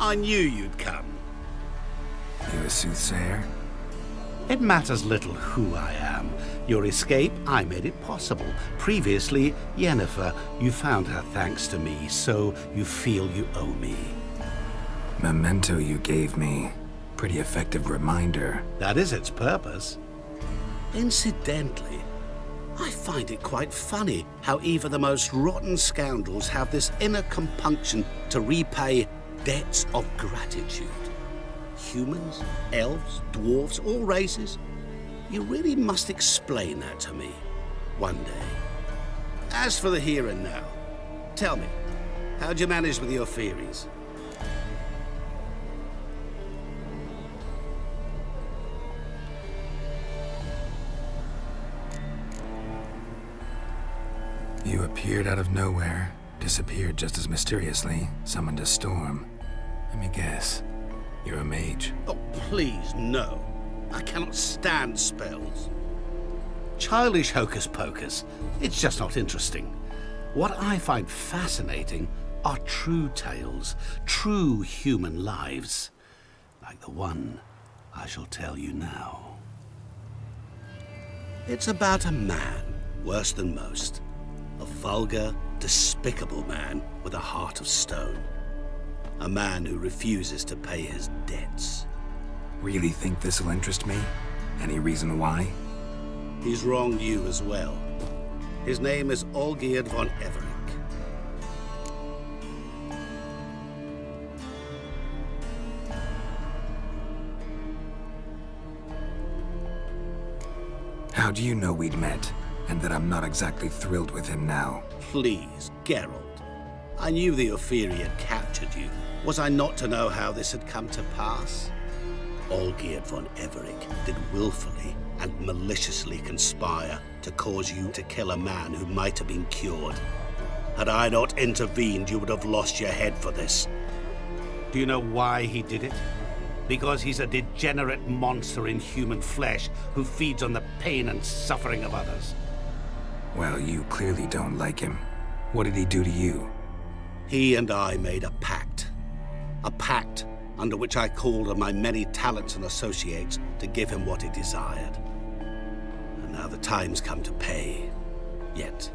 I knew you'd come. You a soothsayer? It matters little who I am. Your escape, I made it possible. Previously, Yennefer, you found her thanks to me, so you feel you owe me. Memento you gave me. Pretty effective reminder. That is its purpose. Incidentally, I find it quite funny how even the most rotten scoundrels have this inner compunction to repay debts of gratitude. Humans, elves, dwarves, all races. You really must explain that to me one day. As for the here and now, tell me, how'd you manage with your theories? You appeared out of nowhere, disappeared just as mysteriously, summoned a storm. Let me guess. You're a mage. Oh, please, no. I cannot stand spells. Childish hocus pocus. It's just not interesting. What I find fascinating are true tales, true human lives, like the one I shall tell you now. It's about a man, worse than most. A vulgar, despicable man with a heart of stone. A man who refuses to pay his debts. Really think this'll interest me? Any reason why? He's wronged you as well. His name is Olgierd von Everec. How do you know we'd met, and that I'm not exactly thrilled with him now? Please, Geralt. I knew the Ophiri had captured you. Was I not to know how this had come to pass? Olgierd von Everec did willfully and maliciously conspire to cause you to kill a man who might have been cured. Had I not intervened, you would have lost your head for this. Do you know why he did it? Because he's a degenerate monster in human flesh who feeds on the pain and suffering of others. Well, you clearly don't like him. What did he do to you? He and I made a pact. A pact under which I called on my many talents and associates to give him what he desired. And now the time's come to pay. Yet,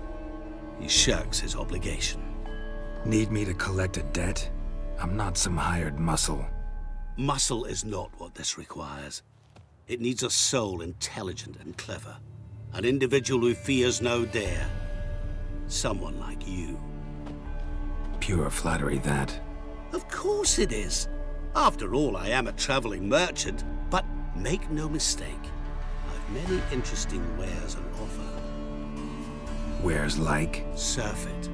he shirks his obligation. Need me to collect a debt? I'm not some hired muscle. Muscle is not what this requires. It needs a soul intelligent and clever. An individual who fears no dare. Someone like you. Pure flattery, that. Of course it is. After all, I am a traveling merchant. But make no mistake, I've many interesting wares on offer. Wares like? Surfeit.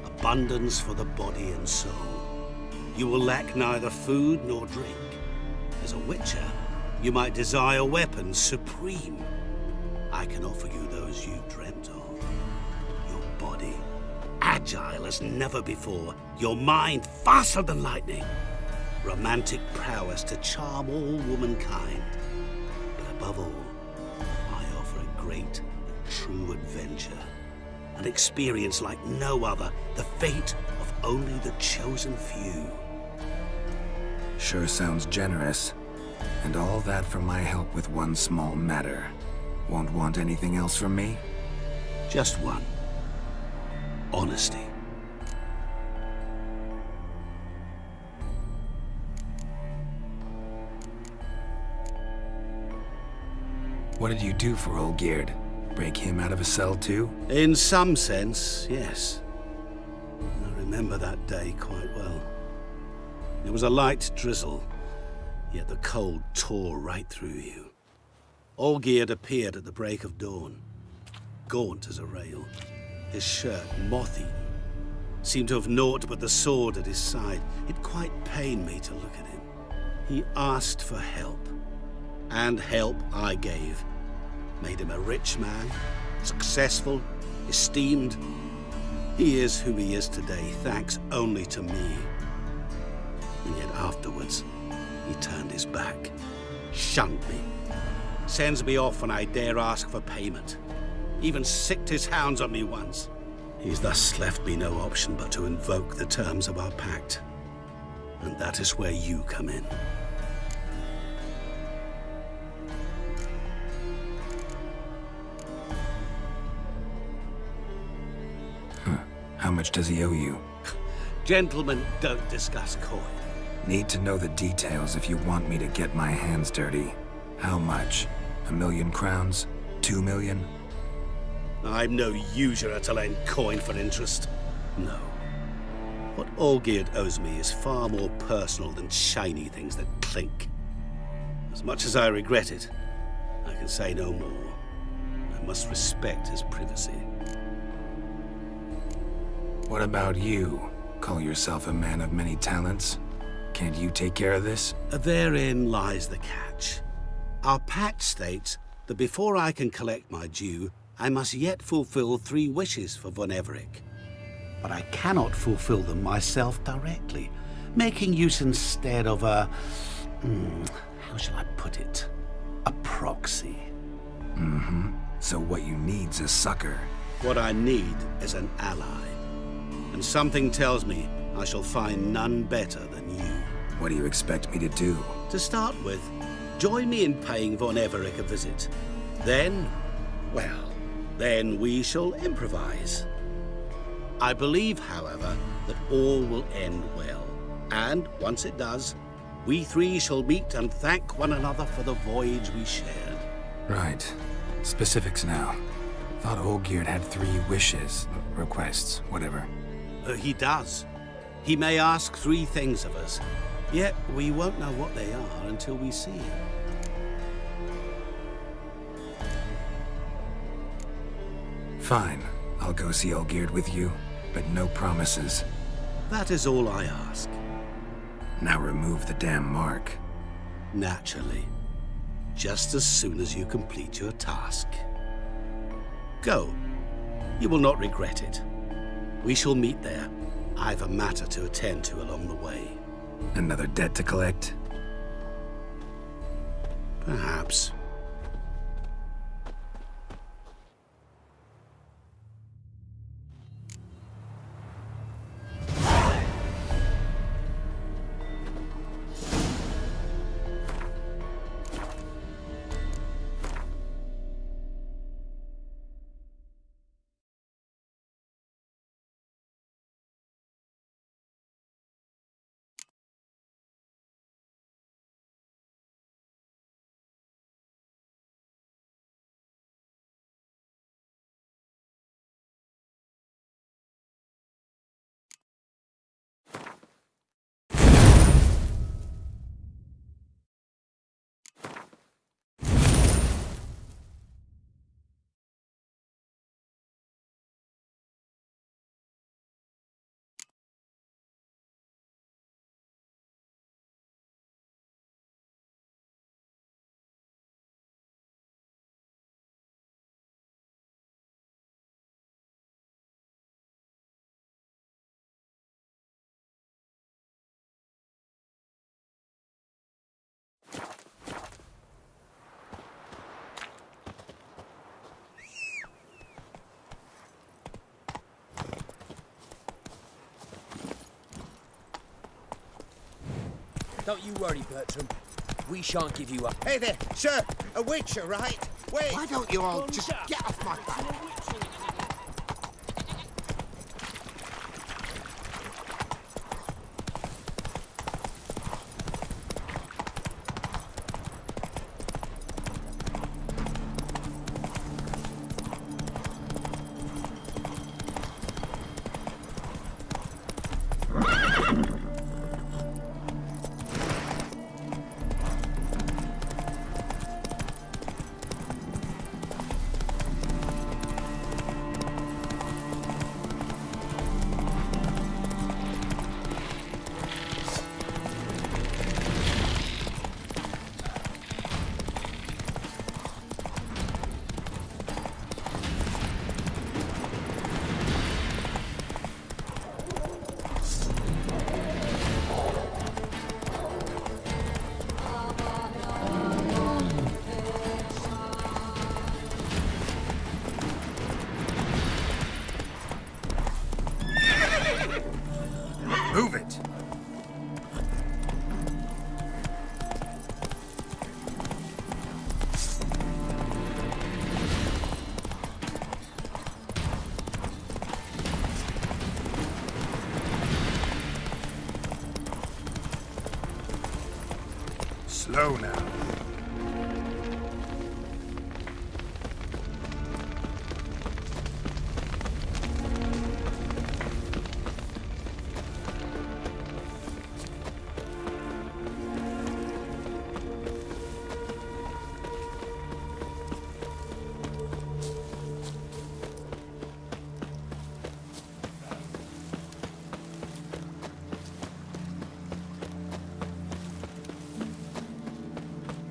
Abundance for the body and soul. You will lack neither food nor drink. As a witcher, you might desire weapons supreme. I can offer you those you dreamt of. Your body, agile as never before. Your mind, faster than lightning. Romantic prowess to charm all womankind. But above all, I offer a great and true adventure. An experience like no other. The fate of only the chosen few. Sure sounds generous. And all that for my help with one small matter. Won't want anything else from me? Just one. Honesty. What did you do for Olgierd? Break him out of a cell too? In some sense, yes. I remember that day quite well. It was a light drizzle, yet the cold tore right through you. Olgierd appeared at the break of dawn, gaunt as a rail, his shirt moth-eaten, seemed to have naught but the sword at his side. It quite pained me to look at him. He asked for help, and help I gave. Made him a rich man, successful, esteemed. He is who he is today, thanks only to me. And yet afterwards, he turned his back, shunned me, sends me off when I dare ask for payment. Even sicked his hounds on me once. He's thus left me no option but to invoke the terms of our pact. And that is where you come in. How much does he owe you? Gentlemen don't discuss coin. Need to know the details if you want me to get my hands dirty. How much? 1,000,000 crowns? 2 million? I'm no usurer to lend coin for interest. No. What Olgierd owes me is far more personal than shiny things that clink. As much as I regret it, I can say no more. I must respect his privacy. What about you? Call yourself a man of many talents? Can't you take care of this? Therein lies the catch. Our pact states that before I can collect my due, I must yet fulfill 3 wishes for von Everec. But I cannot fulfill them myself directly, making use instead of a... how shall I put it? A proxy. So what you need's a sucker. What I need is an ally. And something tells me I shall find none better than you. What do you expect me to do? To start with, join me in paying von Everec a visit. Then, well, then we shall improvise. I believe, however, that all will end well. And once it does, we 3 shall meet and thank one another for the voyage we shared. Right. Specifics now. Thought Olgierd had 3 wishes, requests, whatever. He does. He may ask 3 things of us, yet we won't know what they are until we see him. Fine. I'll go see Olgierd with you, but no promises. That is all I ask. Now remove the damn mark. Naturally. Just as soon as you complete your task. Go. You will not regret it. We shall meet there. I've a matter to attend to along the way. Another debt to collect? Perhaps. Don't you worry, Bertram. We shan't give you up. Hey there, sir! A witcher, right? Wait! Why don't you all just get off my back? Slow now.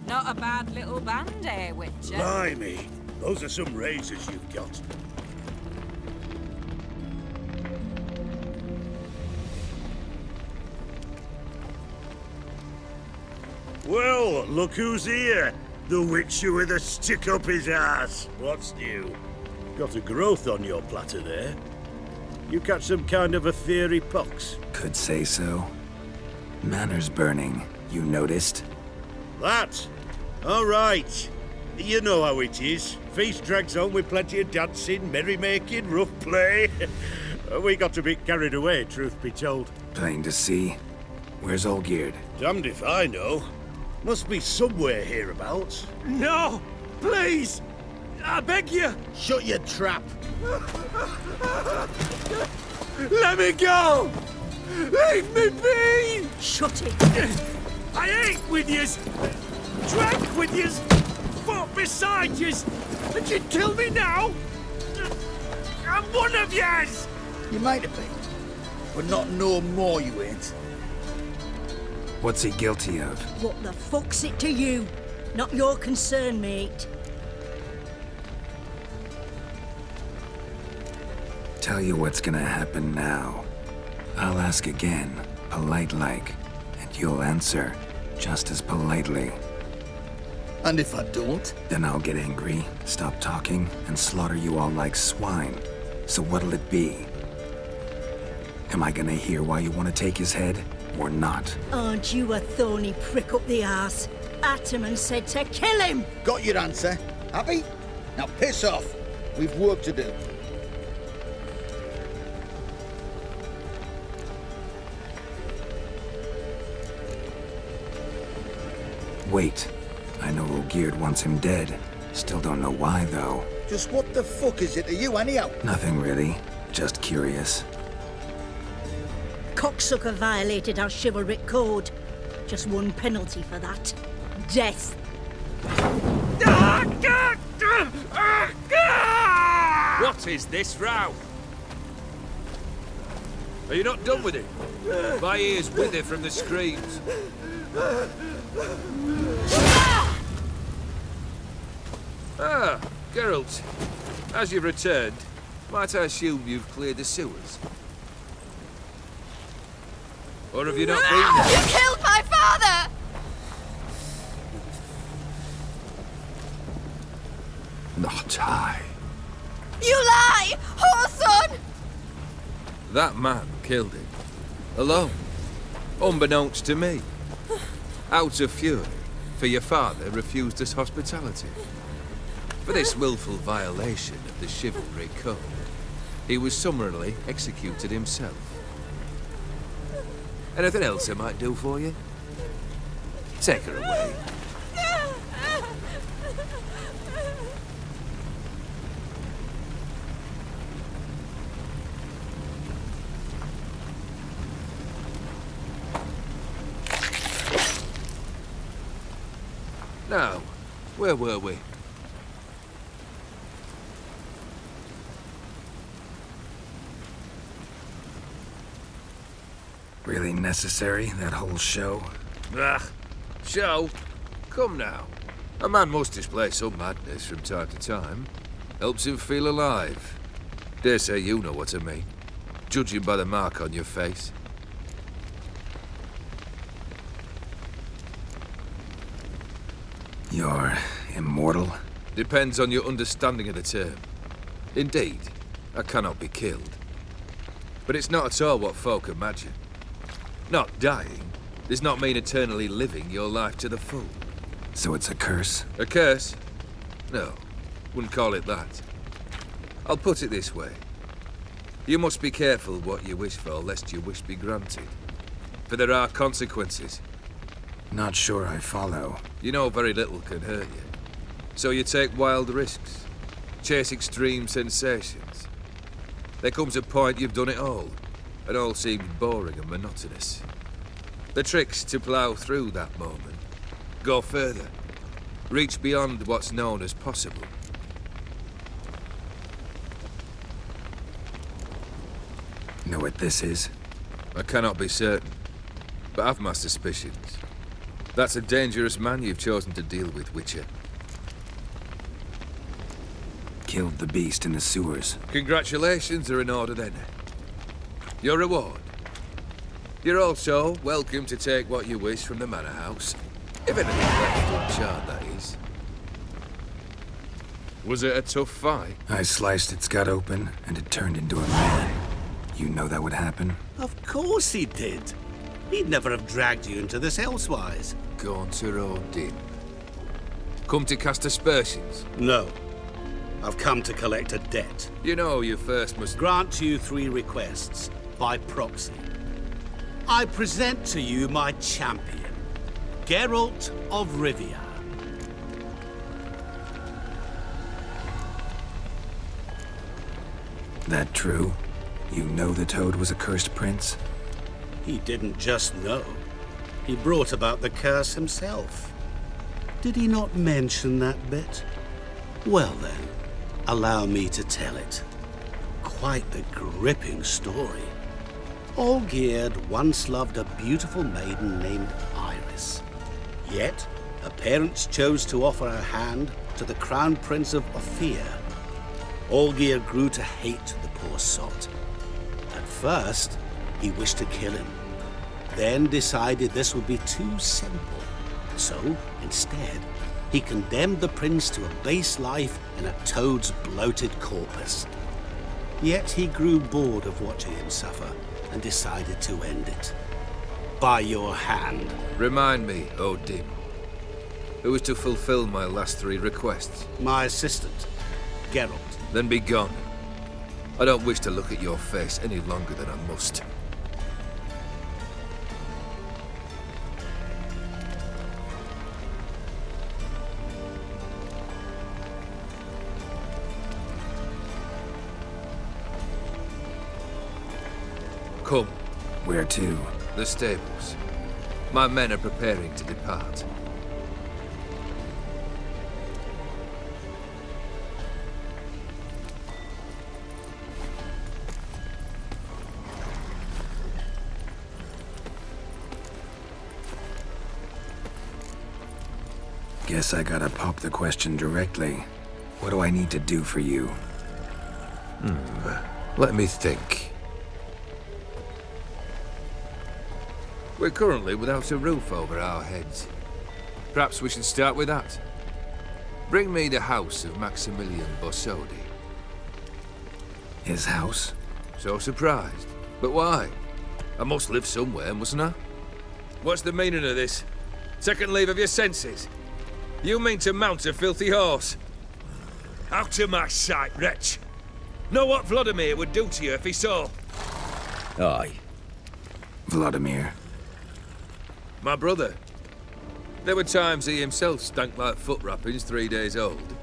Not a bad little band, eh, Witcher? Blimey, those are some razors you've got. Well, look who's here. The Witcher with a stick up his ass. What's new? Got a growth on your platter there. You catch some kind of a theory pox? Could say so. Manners burning, you noticed? That? All right. You know how it is. Feast drags on with plenty of dancing, merrymaking, rough play. We got a bit carried away, truth be told. Plain to see. Where's Olgierd? Damned if I know. Must be somewhere hereabouts. No! Please! I beg you! Shut your trap. Let me go! Leave me be! Shut it! I ate with yous! Drank with yous! Fought beside yous! And you'd kill me now? I'm one of yous! You might have been, but not no more you ain't. What's he guilty of? What the fuck's it to you? Not your concern, mate. Tell you what's gonna happen now. I'll ask again, polite-like, and you'll answer just as politely. And if I don't? Then I'll get angry, stop talking, and slaughter you all like swine. So what'll it be? Am I gonna hear why you want to take his head, or not? Aren't you a thorny prick up the arse? Ataman said to kill him! Got your answer. Happy? Now piss off. We've work to do. Wait. I know Olgierd wants him dead. Still don't know why, though. Just what the fuck is it to you, anyhow? Nothing really. Just curious. Cocksucker violated our chivalric code. Just one penalty for that. Death. What is this row? Are you not done with it? My ears wither from the screams. Ah, Geralt. As you've returned, might I assume you've cleared the sewers? Or have you not been there? You killed my father! Not I. You lie! Whoreson! That man killed him. Alone. Unbeknownst to me. Out of fury, for your father refused us hospitality. For this willful violation of the chivalry code, he was summarily executed himself. Anything else I might do for you? Take her away. Now, where were we? Really necessary, that whole show? Ah, show? Come now. A man must display some madness from time to time. Helps him feel alive. Dare say you know what I mean. Judging by the mark on your face. You're immortal? Depends on your understanding of the term. Indeed, I cannot be killed. But it's not at all what folk imagine. Not dying does not mean eternally living your life to the full. So it's a curse? A curse? No, wouldn't call it that. I'll put it this way. You must be careful what you wish for, lest your wish be granted. For there are consequences. Not sure I follow. You know very little can hurt you. So you take wild risks, chase extreme sensations. There comes a point you've done it all seems boring and monotonous. The trick's to plough through that moment, go further, reach beyond what's known as possible. Know what this is? I cannot be certain, but I've my suspicions. That's a dangerous man you've chosen to deal with, Witcher. Killed the beast in the sewers. Congratulations are in order then. Your reward. You're also welcome to take what you wish from the manor house. If anything left uncharred, that is. Was it a tough fight? I sliced its gut open, and it turned into a man. You know that would happen? Of course he did. He'd never have dragged you into this elsewise. Gaunter Odin. Come to cast aspersions? No. I've come to collect a debt. You know you first must grant you 3 requests, by proxy. I present to you my champion, Geralt of Rivia. That true? You know the Toad was a cursed prince? He didn't just know. He brought about the curse himself. Did he not mention that bit? Well then, allow me to tell it. Quite the gripping story. Olgierd once loved a beautiful maiden named Iris. Yet, her parents chose to offer her hand to the Crown Prince of Ophir. Olgierd grew to hate the poor sot. At first, he wished to kill him, then decided this would be too simple. So, instead, he condemned the prince to a base life in a toad's bloated corpus. Yet he grew bored of watching him suffer and decided to end it. By your hand. Remind me, Odin. Who was to fulfill my last 3 requests? My assistant, Geralt. Then be gone. I don't wish to look at your face any longer than I must. Come. Where to? The stables. My men are preparing to depart. Guess I gotta pop the question directly. What do I need to do for you? Let me think. We're currently without a roof over our heads. Perhaps we should start with that. Bring me the house of Maximilian Borsodi. His house? So surprised. But why? I must live somewhere, mustn't I? What's the meaning of this? Second leave of your senses? You mean to mount a filthy horse? Out of my sight, wretch! Know what Vladimir would do to you if he saw? Aye. Vladimir. My brother. There were times he himself stank like foot wrappings 3 days old,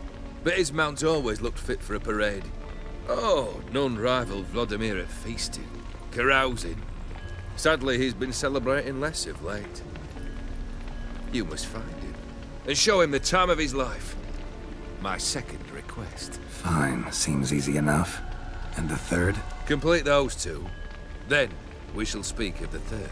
but his mount always looked fit for a parade. Oh, none rivaled Vladimir at feasting, carousing. Sadly, he's been celebrating less of late. You must find him and show him the time of his life. My second request. Fine, seems easy enough. And the third? Complete those 2, then we shall speak of the third.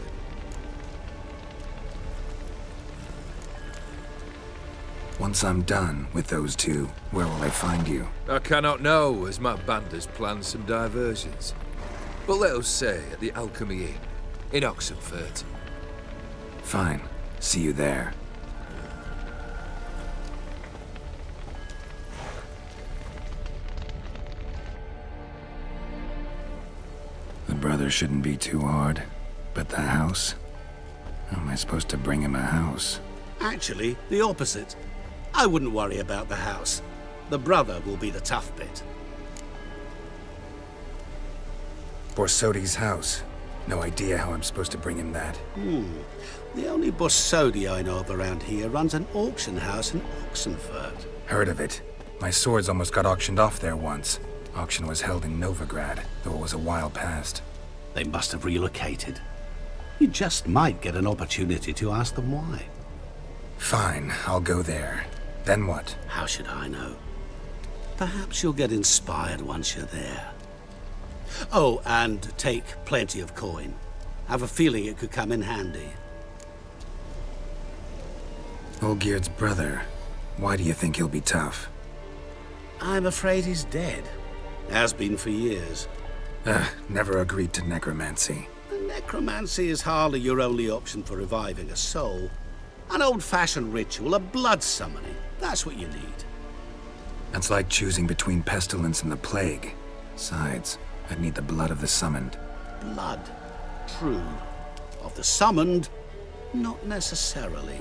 Once I'm done with those 2, where will I find you? I cannot know, as my band has planned some diversions. But let us say at the Alchemy Inn, in Oxenfurt. Fine. See you there. The brother shouldn't be too hard. But the house? How am I supposed to bring him a house? Actually, the opposite. I wouldn't worry about the house. The brother will be the tough bit. Borsodi's house. No idea how I'm supposed to bring him that. The only Bossodi I know of around here runs an auction house in Oxenfurt. Heard of it. My swords almost got auctioned off there once. Auction was held in Novigrad, though it was a while past. They must have relocated. You just might get an opportunity to ask them why. Fine, I'll go there. Then what? How should I know? Perhaps you'll get inspired once you're there. Oh, and take plenty of coin. Have a feeling it could come in handy. Olgierd's brother. Why do you think he'll be tough? I'm afraid he's dead. Has been for years. Never agreed to necromancy. Necromancy is hardly your only option for reviving a soul. An old-fashioned ritual, a blood summoning. That's what you need. That's like choosing between pestilence and the plague. Besides, I'd need the blood of the summoned. Blood. True. Of the summoned, not necessarily.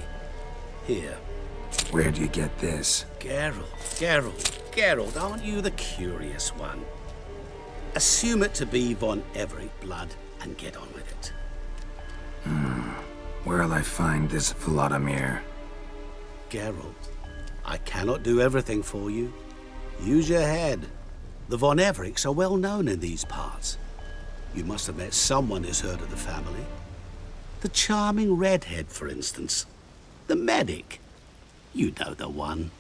Here. Where do you get this? Geralt, aren't you the curious one? Assume it to be von Everett blood and get on with it. Where'll I find this Vladimir? Geralt, I cannot do everything for you. Use your head. The von Evericks are well known in these parts. You must have met someone who's heard of the family. The charming redhead, for instance. The medic. You know the one.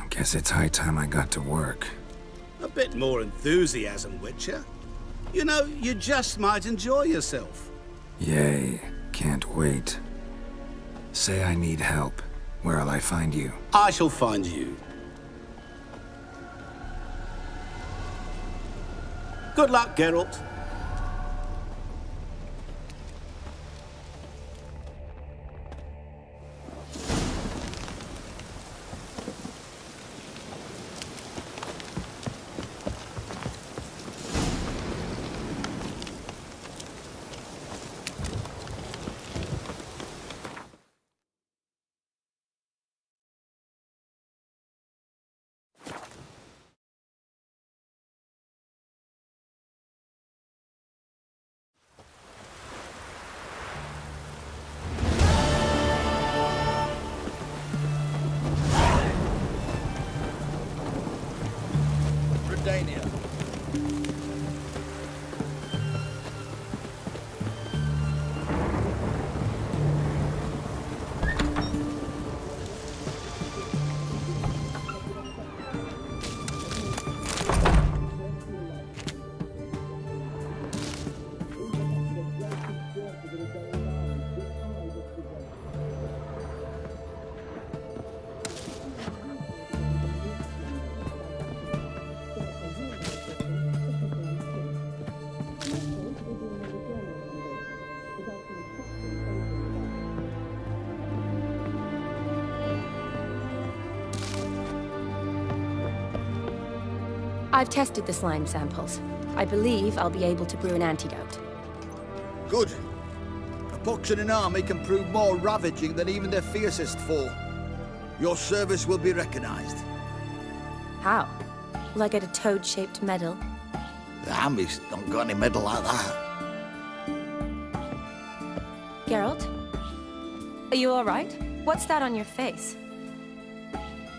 Guess it's high time I got to work. A bit more enthusiasm, Witcher. You know, you just might enjoy yourself. Yay, can't wait. Say I need help. Where'll I find you? I shall find you. Good luck, Geralt. I've tested the slime samples. I believe I'll be able to brew an antidote. Good. A pox in an army can prove more ravaging than even their fiercest foe. Your service will be recognized. How? Will I get a toad-shaped medal? The armies don't got any medal like that. Geralt? Are you all right? What's that on your face?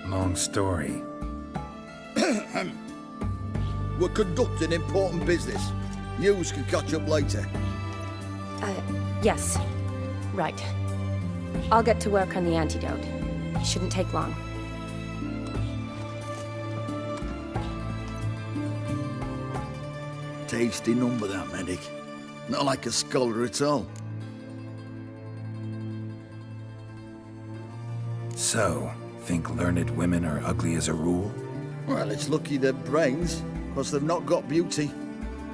Long story. We're conducting important business. Yous can catch up later. Yes. Right. I'll get to work on the antidote. Shouldn't take long. Tasty number, that medic. Not like a scholar at all. So, think learned women are ugly as a rule? Well, it's lucky they're brains, because they've not got beauty.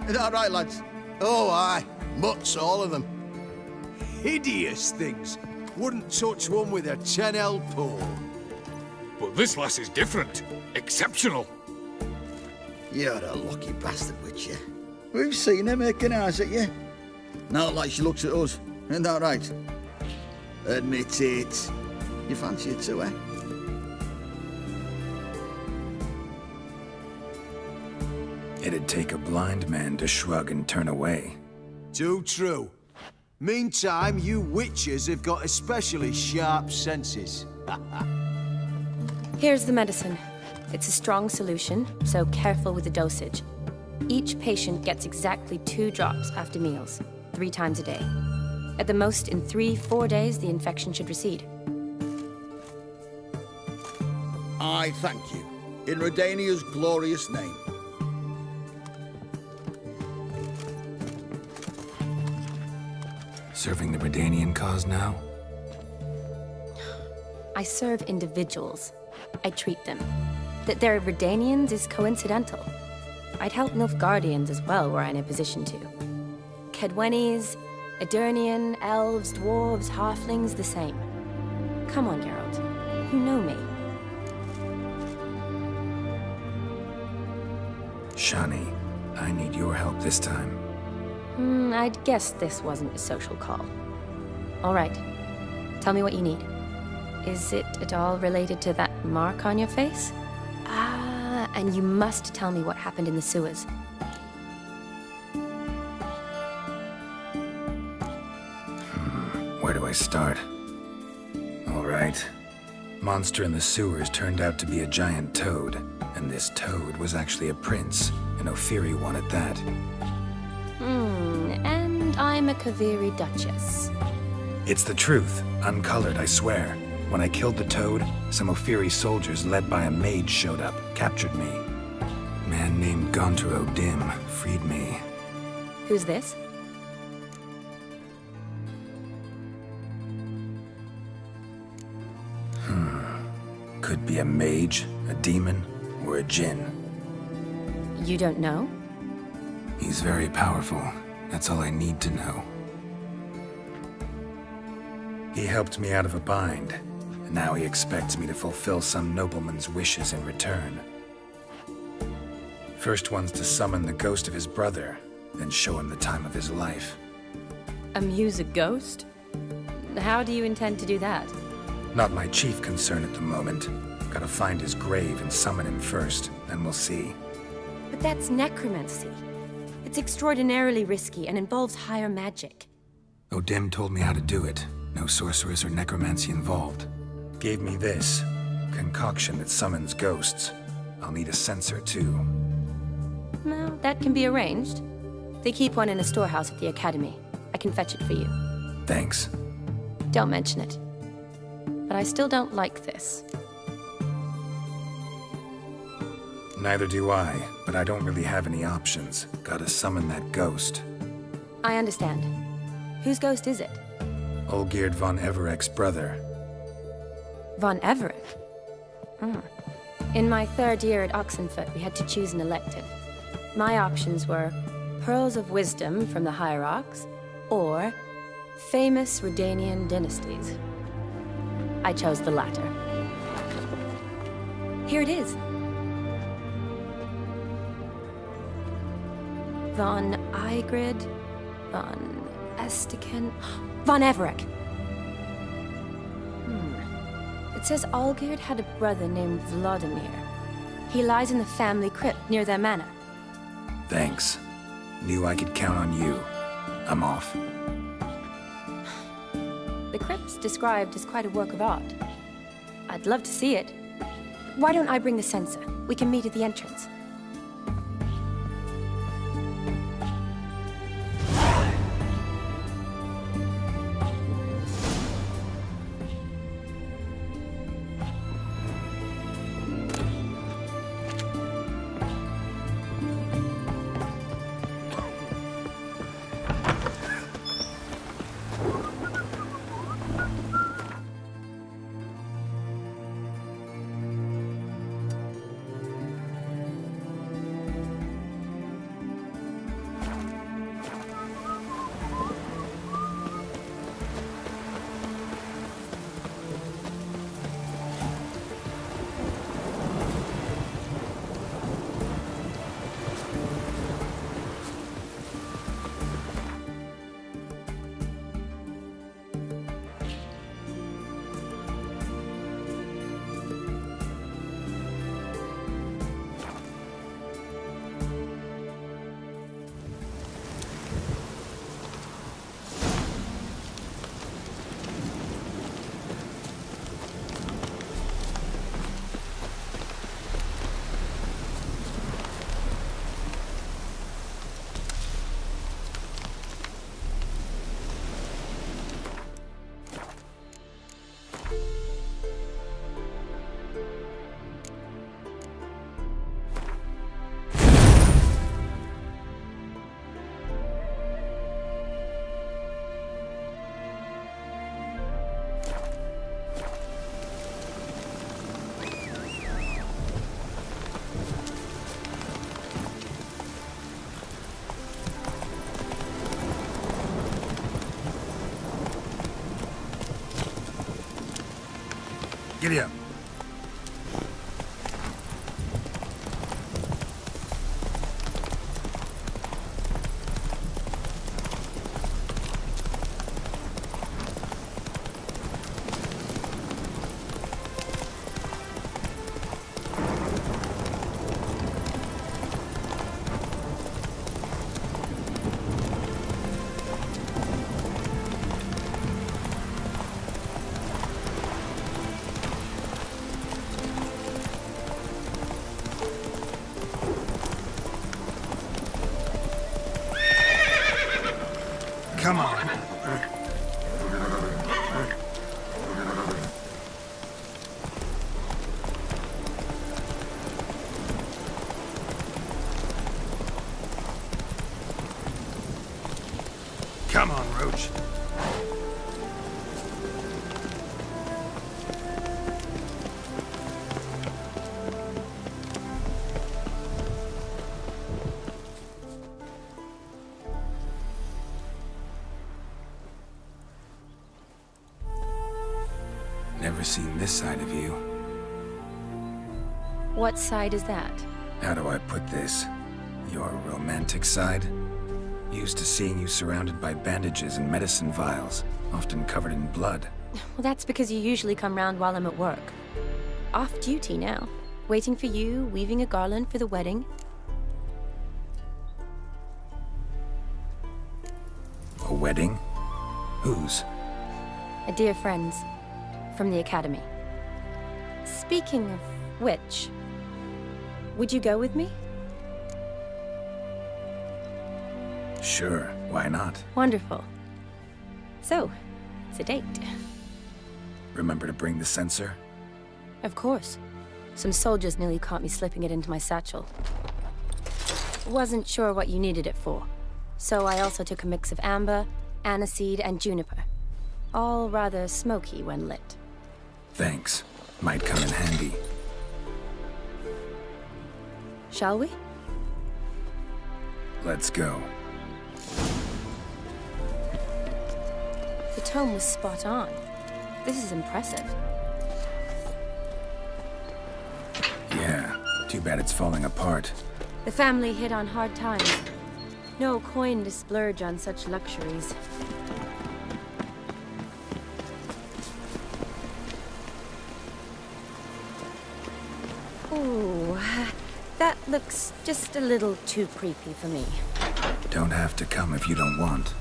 Is that right, lads? Oh, aye. Mutts, all of them. Hideous things. Wouldn't touch one with a 10L pole. But this lass is different. Exceptional. You're a lucky bastard, Witcher. We've seen her making eyes at you. Not like she looks at us. Isn't that right? Admit it. You fancy it too, eh? It'd take a blind man to shrug and turn away. Too true. Meantime, you witches have got especially sharp senses. Here's the medicine. It's a strong solution, so careful with the dosage. Each patient gets exactly 2 drops after meals, 3 times a day. At the most, in 3-4 days, the infection should recede. I thank you. In Redania's glorious name. Serving the Redanian cause now? I serve individuals. I treat them. That they're Redanians is coincidental. I'd help Nilfgaardians as well were I in a position to. Kedwenis, Edirnian, elves, dwarves, halflings, the same. Come on, Geralt. You know me. Shani, I need your help this time. I'd guess this wasn't a social call. All right. Tell me what you need. Is it at all related to that mark on your face? Ah, and you must tell me what happened in the sewers. Where do I start? All right. Monster in the sewers turned out to be a giant toad, and this toad was actually a prince, an Ophiri one at that. And I'm a Kaviri Duchess. It's the truth, uncolored, I swear. When I killed the toad, some Ophiri soldiers led by a mage showed up, captured me. A man named Gontar O'Dim freed me. Who's this? Could be a mage, a demon, or a djinn. You don't know? He's very powerful. That's all I need to know. He helped me out of a bind, and now he expects me to fulfill some nobleman's wishes in return. First one's to summon the ghost of his brother, then show him the time of his life. Amuse a ghost? How do you intend to do that? Not my chief concern at the moment. Gotta find his grave and summon him first, then we'll see. But that's necromancy. It's extraordinarily risky and involves higher magic. O'Dim told me how to do it. No sorcerers or necromancy involved. Gave me this. Concoction that summons ghosts. I'll need a censer, too. Well, that can be arranged. They keep one in a storehouse at the academy. I can fetch it for you. Thanks. Don't mention it. But I still don't like this. Neither do I, but I don't really have any options. Gotta summon that ghost. I understand. Whose ghost is it? Olgierd von Everek's brother. Von Everek? In my 3rd year at Oxenfoot, we had to choose an elective. My options were Pearls of Wisdom from the Hierarchs, or Famous Redanian Dynasties. I chose the latter. Here it is. Von Igrid, Von Estiken, Von Everek. It says Olgierd had a brother named Vladimir. He lies in the family crypt near their manor. Thanks. Knew I could count on you. I'm off. The crypt's described as quite a work of art. I'd love to see it. Why don't I bring the censer? We can meet at the entrance. Giddy up. Come on. Come on, Roach. Never seen this side of you. What side is that? How do I put this? Your romantic side? Used to seeing you surrounded by bandages and medicine vials, often covered in blood. Well, that's because you usually come round while I'm at work. Off duty now. Waiting for you, weaving a garland for the wedding. A wedding? Whose? A dear friend's. From the academy. Speaking of which, would you go with me? Sure, why not? Wonderful. So, it's a date. Remember to bring the sensor? Of course. Some soldiers nearly caught me slipping it into my satchel. Wasn't sure what you needed it for, so I also took a mix of amber, aniseed, and juniper. All rather smoky when lit. Thanks. Might come in handy. Shall we? Let's go. The tome was spot on. This is impressive. Yeah, too bad it's falling apart. The family hit on hard times. No coin to splurge on such luxuries. Ooh, that looks just a little too creepy for me. Don't have to come if you don't want.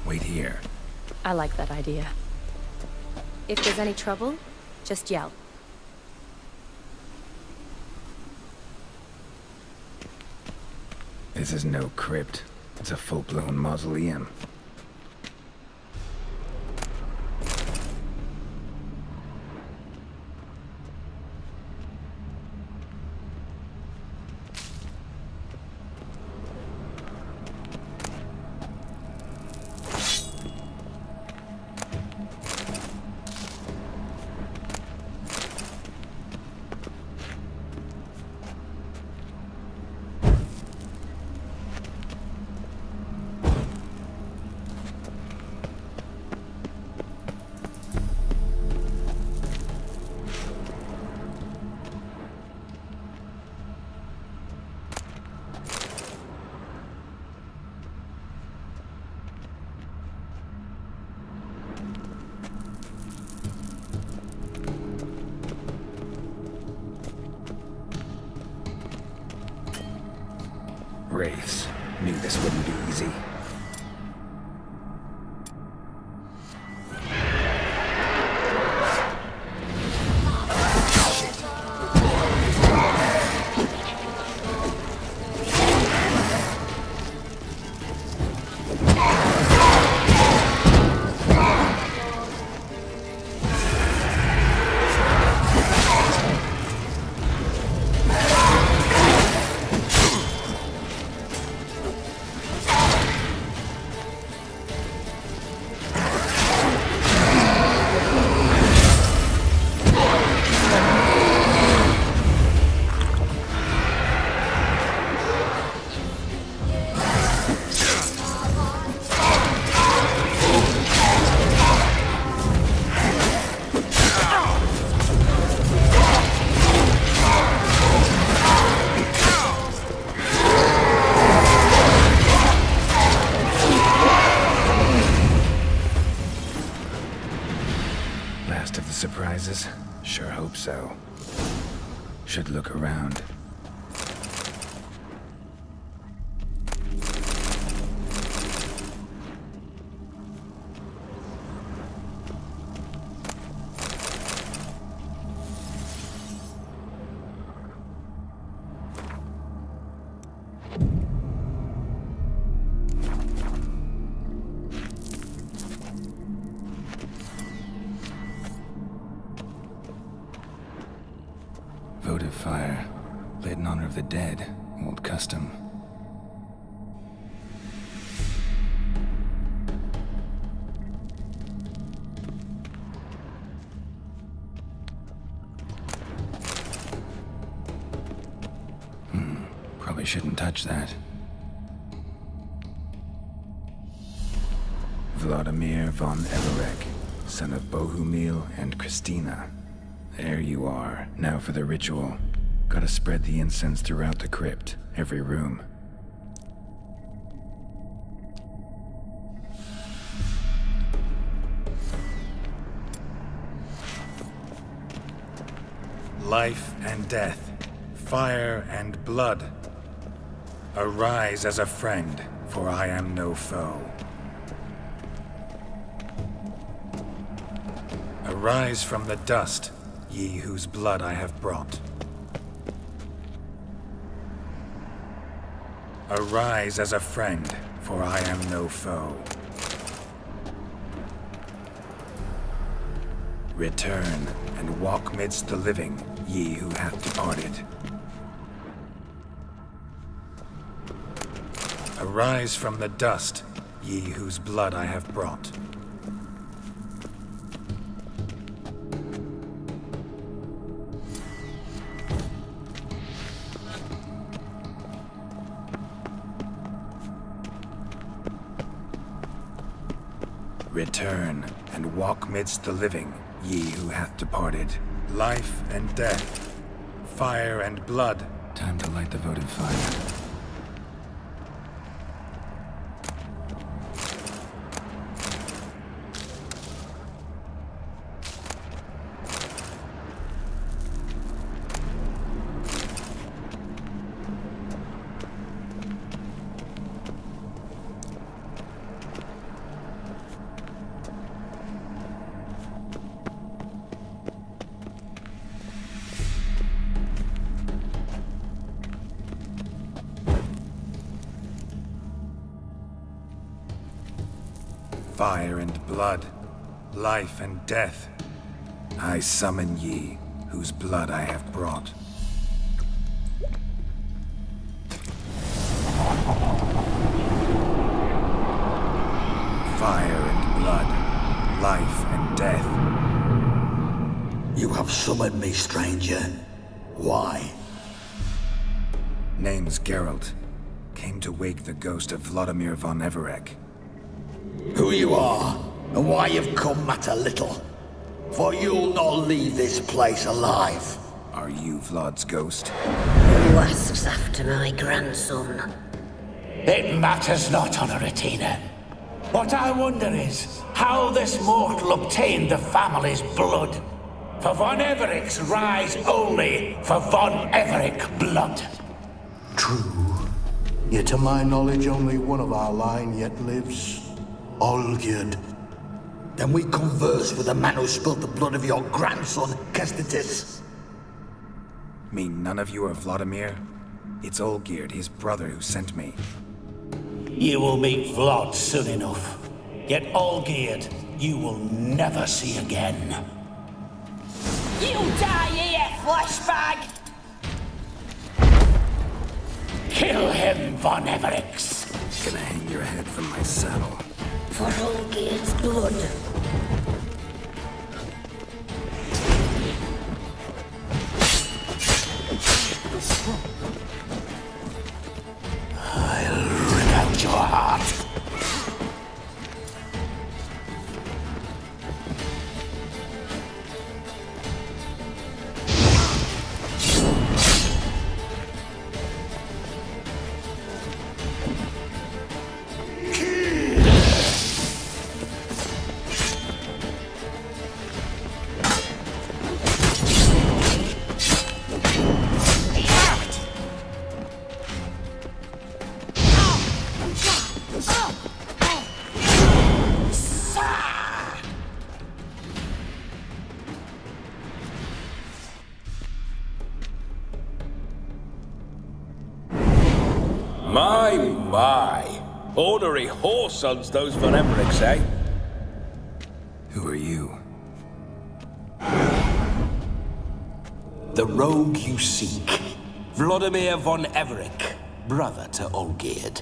Wait here. I like that idea. If there's any trouble, just yell. This is no crypt. It's a full-blown mausoleum. Wraiths. Knew this wouldn't be easy. surprises? Sure hope so. Should look around. Votive fire, lit in honor of the dead, old custom. Probably shouldn't touch that. Vladimir von Everek, son of Bohumil and Christina. There you are. Now for the ritual. Gotta spread the incense throughout the crypt, every room. Life and death, fire and blood. Arise as a friend, for I am no foe. Arise from the dust, ye whose blood I have brought. Arise as a friend, for I am no foe. Return, and walk midst the living, ye who hath departed. Arise from the dust, ye whose blood I have brought. Return, and walk midst the living, ye who hath departed. Life and death, fire and blood. Time to light the votive fire. Fire and blood, life and death. I summon ye, whose blood I have brought. Fire and blood, life and death. You have summoned me, stranger. Why? Name's Geralt. Came to wake the ghost of Vladimir von Everek. Who you are, and why you've come matter little. For you'll not leave this place alive. Are you Vlad's ghost? Who asks after my grandson? It matters not, Honoratina. What I wonder is how this mortal obtained the family's blood. For von Everek's rise only for von Everek blood. True. Yet to my knowledge, only one of our line yet lives. Olgierd. Then we converse with the man who spilled the blood of your grandson, Kestitis. Mean none of you are Vladimir? It's Olgierd, his brother, who sent me. You will meet Vlad soon enough. Yet Olgierd, you will never see again. You die here, fleshbag! Kill him, von Evereks. Gonna hang your head from my saddle. For Olgierd's blood. I'll rip out your heart. my. Ornery whoresons, those von Evericks, eh? Who are you? The rogue you seek. Vladimir von Everick, brother to Olgierd.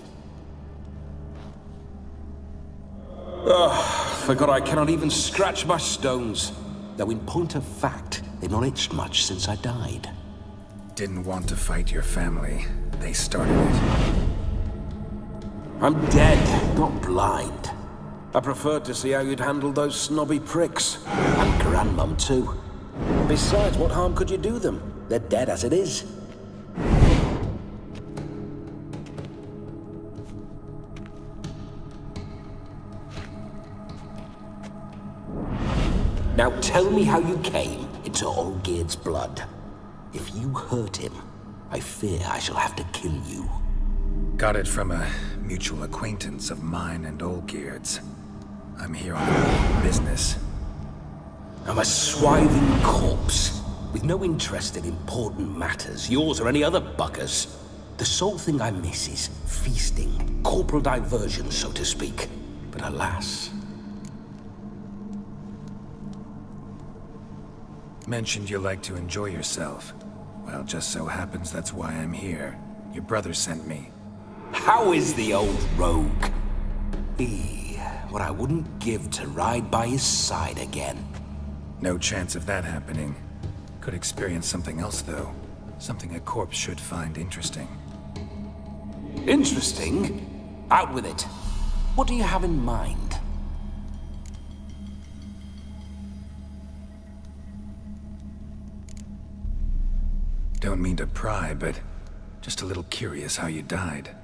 Forgot I cannot even scratch my stones. Though in point of fact, they've not itched much since I died. Didn't want to fight your family. They started it. I'm dead, not blind. I preferred to see how you'd handle those snobby pricks. And Grandmum, too. Besides, what harm could you do them? They're dead as it is. Now tell me how you came into Olgierd's blood. If you hurt him, I fear I shall have to kill you. Got it from a mutual acquaintance of mine and Olgierd's. I'm here on business. I'm a swiving corpse, with no interest in important matters, yours or any other buggers. The sole thing I miss is feasting, corporal diversion, so to speak. But alas... Mentioned you like to enjoy yourself. Well, just so happens that's why I'm here. Your brother sent me. How is the old rogue? What I wouldn't give to ride by his side again. No chance of that happening. Could experience something else, though. Something a corpse should find interesting. Interesting? Out with it. What do you have in mind? Don't mean to pry, but just a little curious how you died.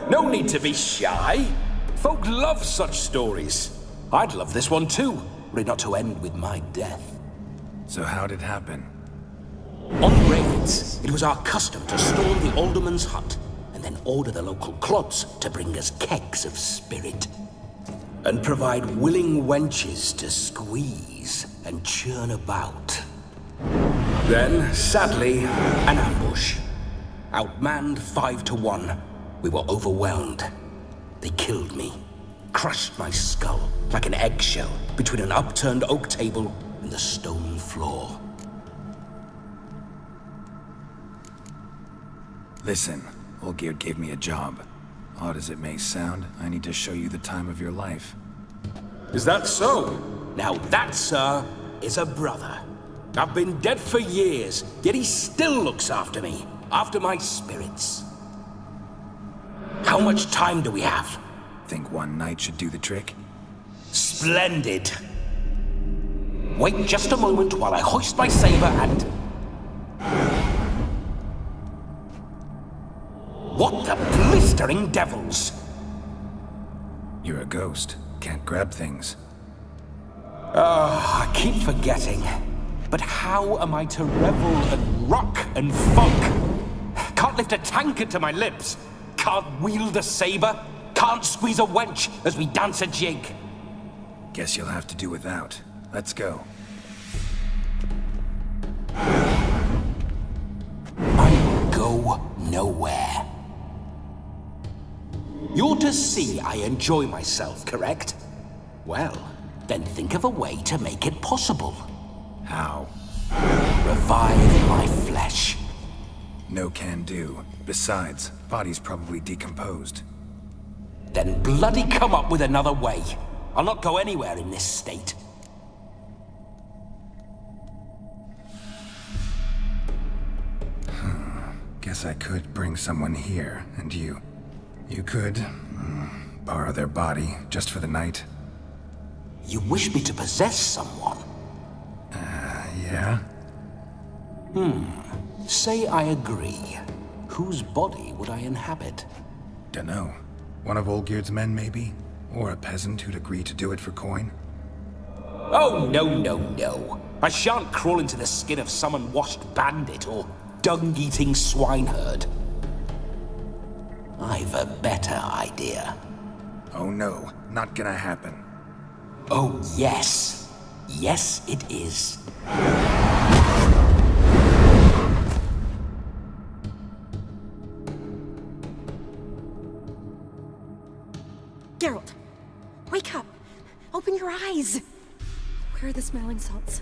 No need to be shy. Folk love such stories. I'd love this one too, were it not to end with my death. So how'd it happen? On raids, it was our custom to storm the alderman's hut, and then order the local clods to bring us kegs of spirit. And provide willing wenches to squeeze and churn about. Then, sadly, an ambush. Outmanned 5 to 1. We were overwhelmed. They killed me. Crushed my skull like an eggshell between an upturned oak table and the stone floor. Listen, Olgierd gave me a job. Odd as it may sound, I need to show you the time of your life. Is that so? Now that, sir, is a brother. I've been dead for years, yet he still looks after me, after my spirits. How much time do we have? Think one night should do the trick? Splendid. Wait just a moment while I hoist my saber and... What the blistering devils? You're a ghost. Can't grab things. I keep forgetting. But how am I to revel and rock and funk? Can't lift a tankard to my lips. Can't wield a saber. Can't squeeze a wench as we dance a jig. Guess you'll have to do without. Let's go. I will go nowhere. You're to see I enjoy myself, correct? Well, then think of a way to make it possible. How? Revive my flesh. No can do. Besides, body's probably decomposed. Then bloody come up with another way. I'll not go anywhere in this state. Guess I could bring someone here, and you could borrow their body just for the night. You wish me to possess someone? Yeah? Say I agree. Whose body would I inhabit? Dunno. One of Olgierd's men, maybe? Or a peasant who'd agree to do it for coin? Oh, no. I shan't crawl into the skin of some unwashed bandit or dung-eating swineherd. I've a better idea. Oh no, not gonna happen. Oh, yes. Yes, it is. Geralt, wake up! Open your eyes! Where are the smelling salts?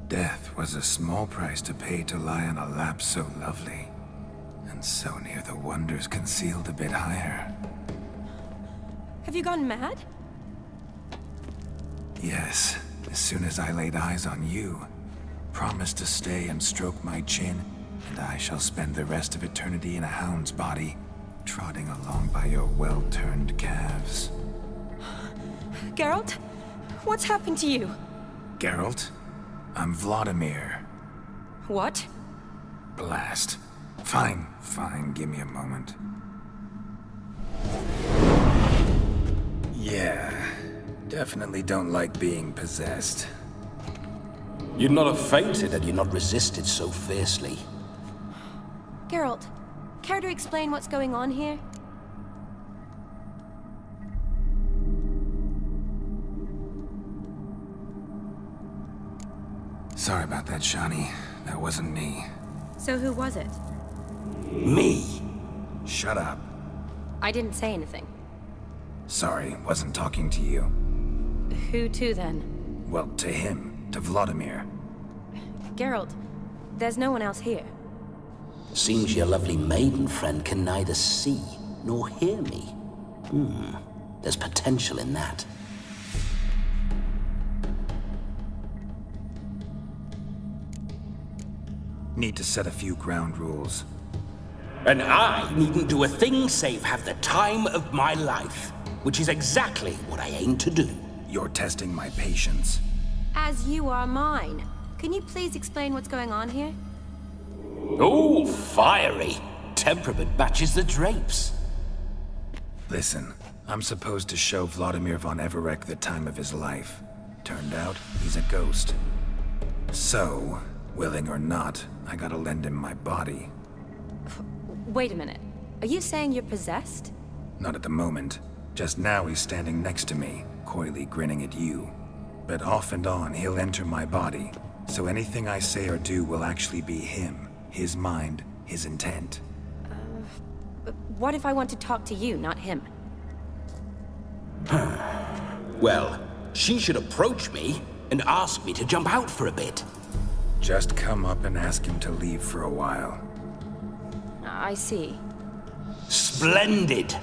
Death was a small price to pay to lie on a lap so lovely, and so near the wonders concealed a bit higher. Have you gone mad? Yes, as soon as I laid eyes on you. Promised to stay and stroke my chin, and I shall spend the rest of eternity in a hound's body, trotting along by your well-turned calves. Geralt? What's happened to you? Geralt? I'm Vladimir. What? Blast. Fine, give me a moment. Yeah, definitely don't like being possessed. You'd not have fainted had you not resisted so fiercely. Geralt, care to explain what's going on here? Sorry about that, Shani. That wasn't me. So who was it? Me. Shut up. I didn't say anything. Sorry, wasn't talking to you. Who to then? Well, to him. To Vladimir. Geralt, there's no one else here. Seems your lovely maiden friend can neither see nor hear me. There's potential in that. Need to set a few ground rules. And I needn't do a thing save have the time of my life, which is exactly what I aim to do. You're testing my patience. As you are mine. Can you please explain what's going on here? Oh, fiery. Temperament matches the drapes. Listen, I'm supposed to show Vladimir von Everec the time of his life. Turned out, he's a ghost. So, willing or not, I gotta lend him my body. Wait a minute. Are you saying you're possessed? Not at the moment. Just now he's standing next to me, coyly grinning at you. But off and on, he'll enter my body. So anything I say or do will actually be him. His mind, his intent. What if I want to talk to you, not him? Well, she should approach me and ask me to jump out for a bit. Just come up and ask him to leave for a while. I see. Splendid!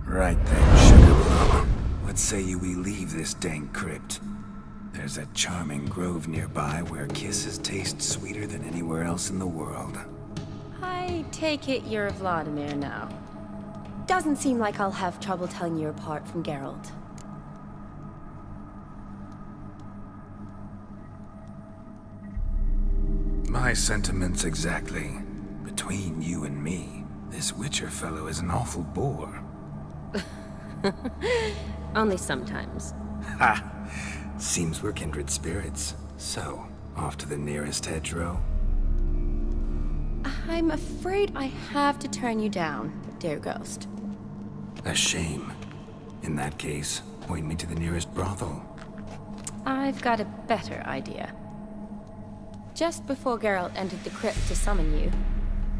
Right then, Sugar Plum. What say you we leave this dank crypt? There's a charming grove nearby where kisses taste sweeter than anywhere else in the world. I take it you're Vladimir now. Doesn't seem like I'll have trouble telling you apart from Geralt. My sentiments exactly. Between you and me, this Witcher fellow is an awful bore. Only sometimes. Ha! Seems we're kindred spirits. So, off to the nearest hedgerow? I'm afraid I have to turn you down, dear ghost. A shame. In that case, point me to the nearest brothel. I've got a better idea. Just before Geralt entered the crypt to summon you,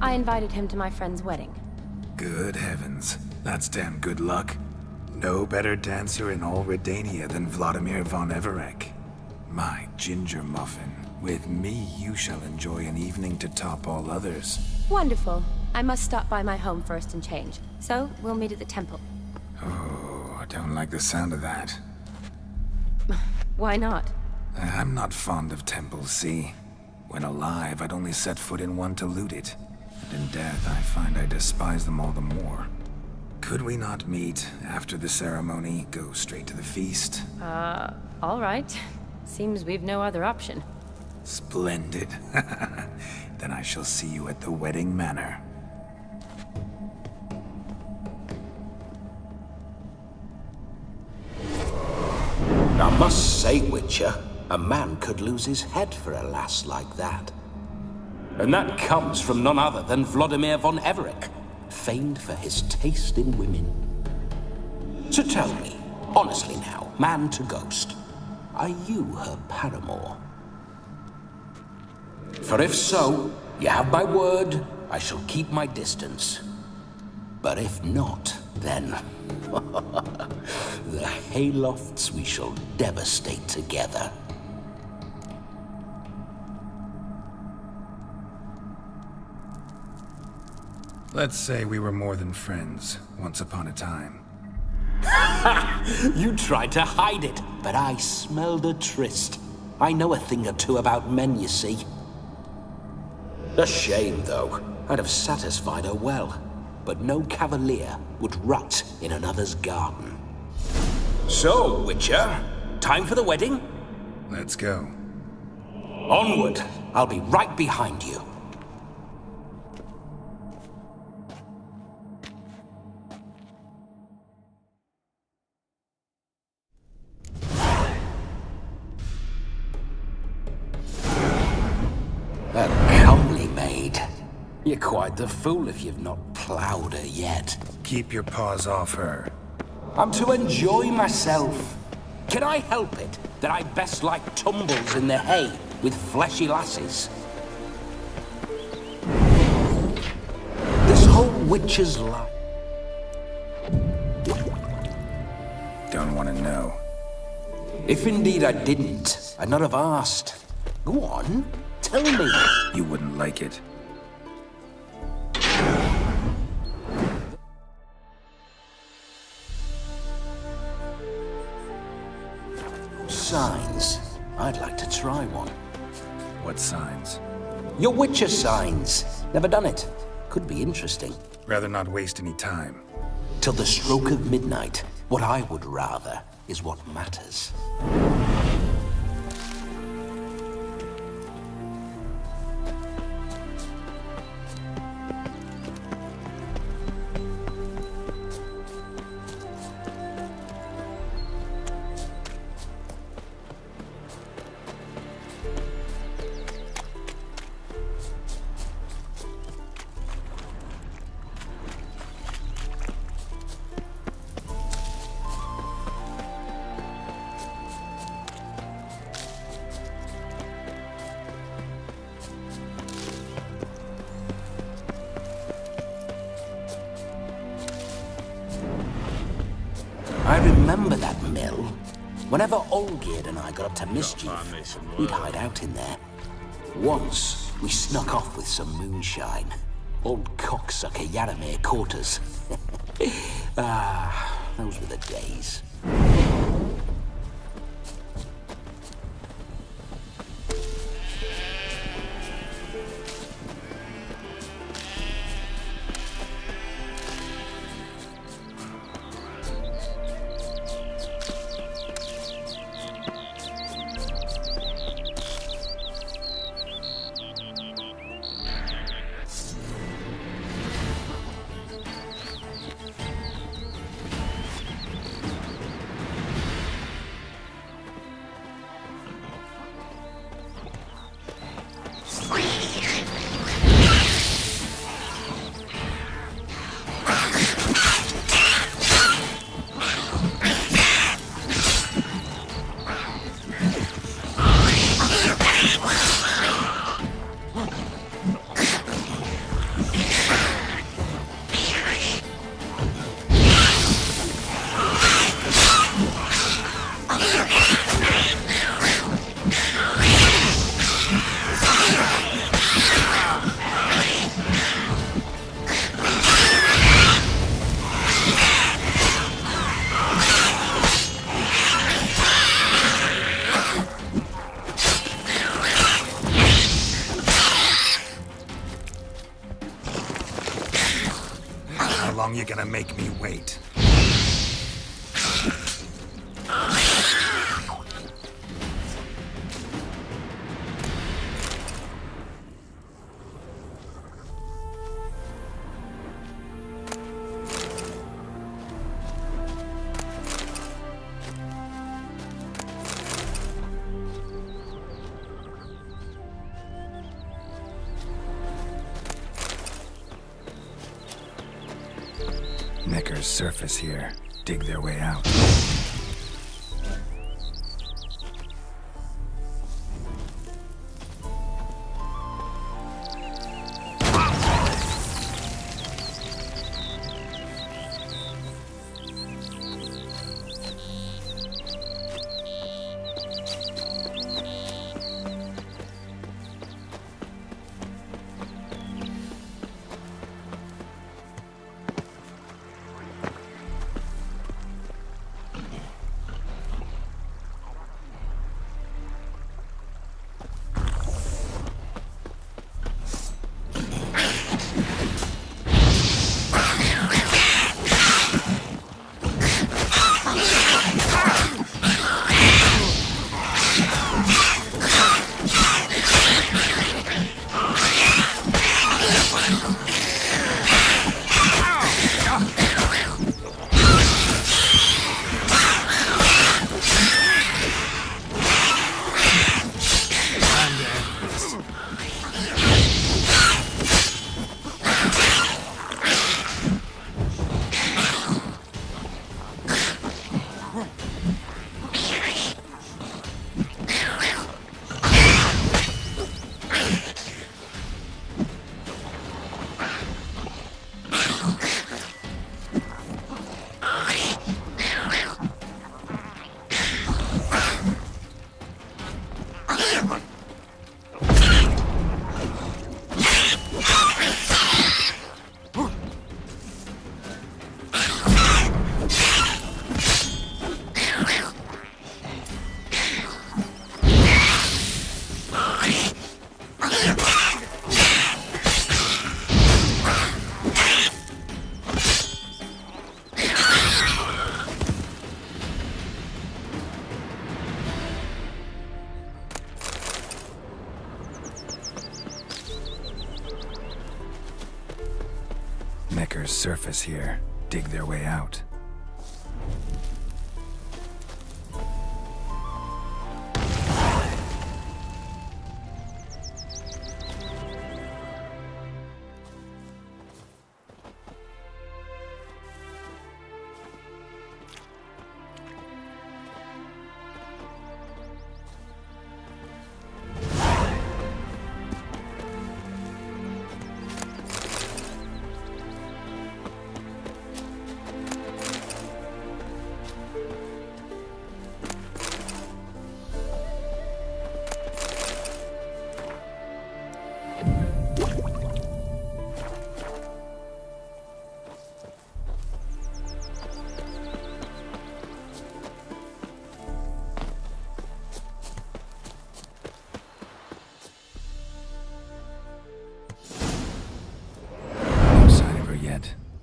I invited him to my friend's wedding. Good heavens. That's damn good luck. No better dancer in all Redania than Vladimir von Everec. My ginger muffin. With me, you shall enjoy an evening to top all others. Wonderful. I must stop by my home first and change. So, we'll meet at the temple. Oh, I don't like the sound of that. Why not? I'm not fond of temples, see? When alive, I'd only set foot in one to loot it. And in death, I find I despise them all the more. Could we not meet after the ceremony, go straight to the feast? All right. Seems we've no other option. Splendid. Then I shall see you at the wedding manor. I must say, Witcher, a man could lose his head for a lass like that. And that comes from none other than Vladimir von Everec, famed for his taste in women. So tell me, honestly now, man to ghost, are you her paramour? For if so, you have my word, I shall keep my distance. But if not, then the haylofts we shall devastate together. Let's say we were more than friends, once upon a time. You tried to hide it, but I smelled a tryst. I know a thing or two about men, you see. A shame, though. I'd have satisfied her well. But no cavalier would rot in another's garden. So, Witcher, time for the wedding? Let's go. Onward! I'll be right behind you. A comely maid. You're quite the fool if you've not ploughed her yet. Keep your paws off her. I'm to enjoy myself. Can I help it that I best like tumbles in the hay with fleshy lasses? This whole witch's life. Don't want to know. If indeed I didn't, I'd not have asked. Go on, tell me. You wouldn't like it. Signs. I'd like to try one. What signs? Your Witcher signs. Never done it. Could be interesting. Rather not waste any time. Till the stroke of midnight. What I would rather is what matters. I remember that mill. Whenever Olgierd and I got up to mischief, we'd hide out in there. Once, we snuck off with some moonshine. Old cocksucker Yaramir caught us. Those were the days. You're gonna make me wait. Neckers surface here, dig their way out. attackers surface here, dig their way out.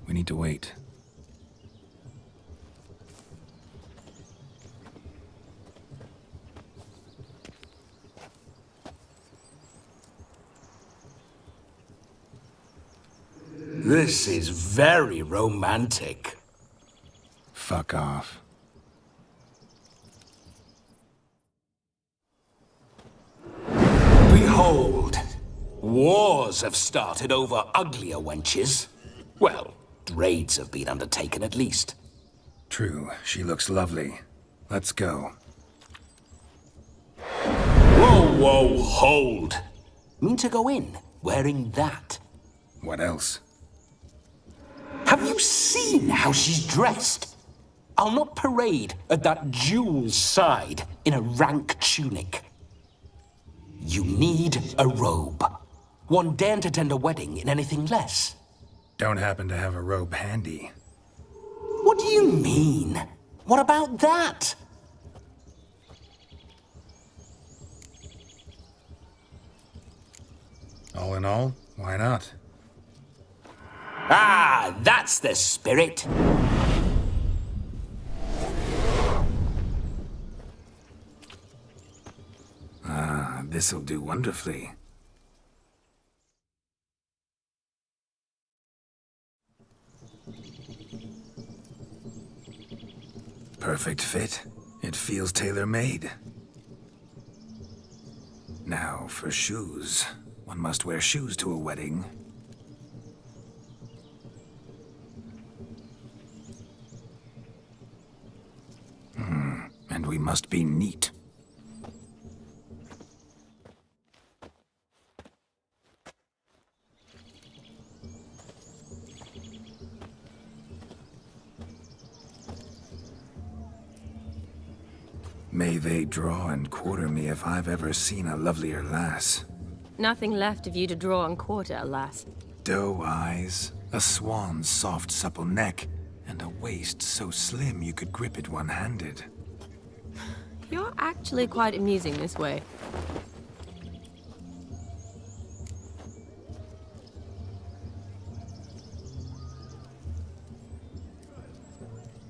We need to wait. This is very romantic. Fuck off. Behold, wars have started over uglier wenches. Well, raids have been undertaken at least. True, she looks lovely. Let's go. Whoa, whoa, hold. Mean to go in, wearing that? What else? Have you seen how she's dressed? I'll not parade at that jewel's side in a rank tunic. You need a robe. One daren't attend a wedding in anything less. Don't happen to have a robe handy. What do you mean? What about that? All in all, why not? Ah, that's the spirit. Ah, this'll do wonderfully. Perfect fit. It feels tailor-made. Now, for shoes. One must wear shoes to a wedding. And we must be neat. May they draw and quarter me if I've ever seen a lovelier lass. Nothing left of you to draw and quarter, alas. Doe eyes, a swan's soft supple neck, and a waist so slim you could grip it one-handed. You're actually quite amusing this way.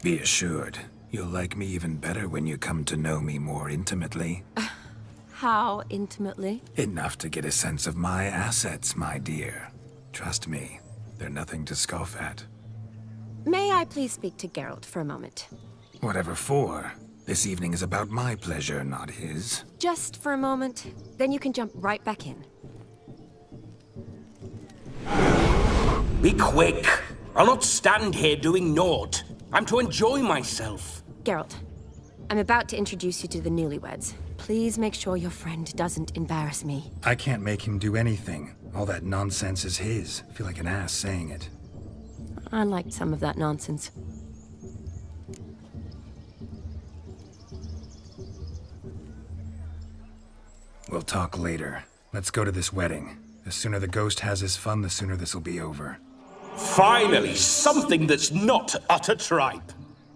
Be assured, you'll like me even better when you come to know me more intimately. How intimately? Enough to get a sense of my assets, my dear. Trust me, they're nothing to scoff at. May I please speak to Geralt for a moment? Whatever for. This evening is about my pleasure, not his. Just for a moment, then you can jump right back in. Be quick. I'll not stand here doing naught. I'm to enjoy myself. Geralt, I'm about to introduce you to the newlyweds. Please make sure your friend doesn't embarrass me. I can't make him do anything. All that nonsense is his. I feel like an ass saying it. I liked some of that nonsense. We'll talk later. Let's go to this wedding. The sooner the ghost has his fun, the sooner this'll be over. Finally, something that's not utter tripe.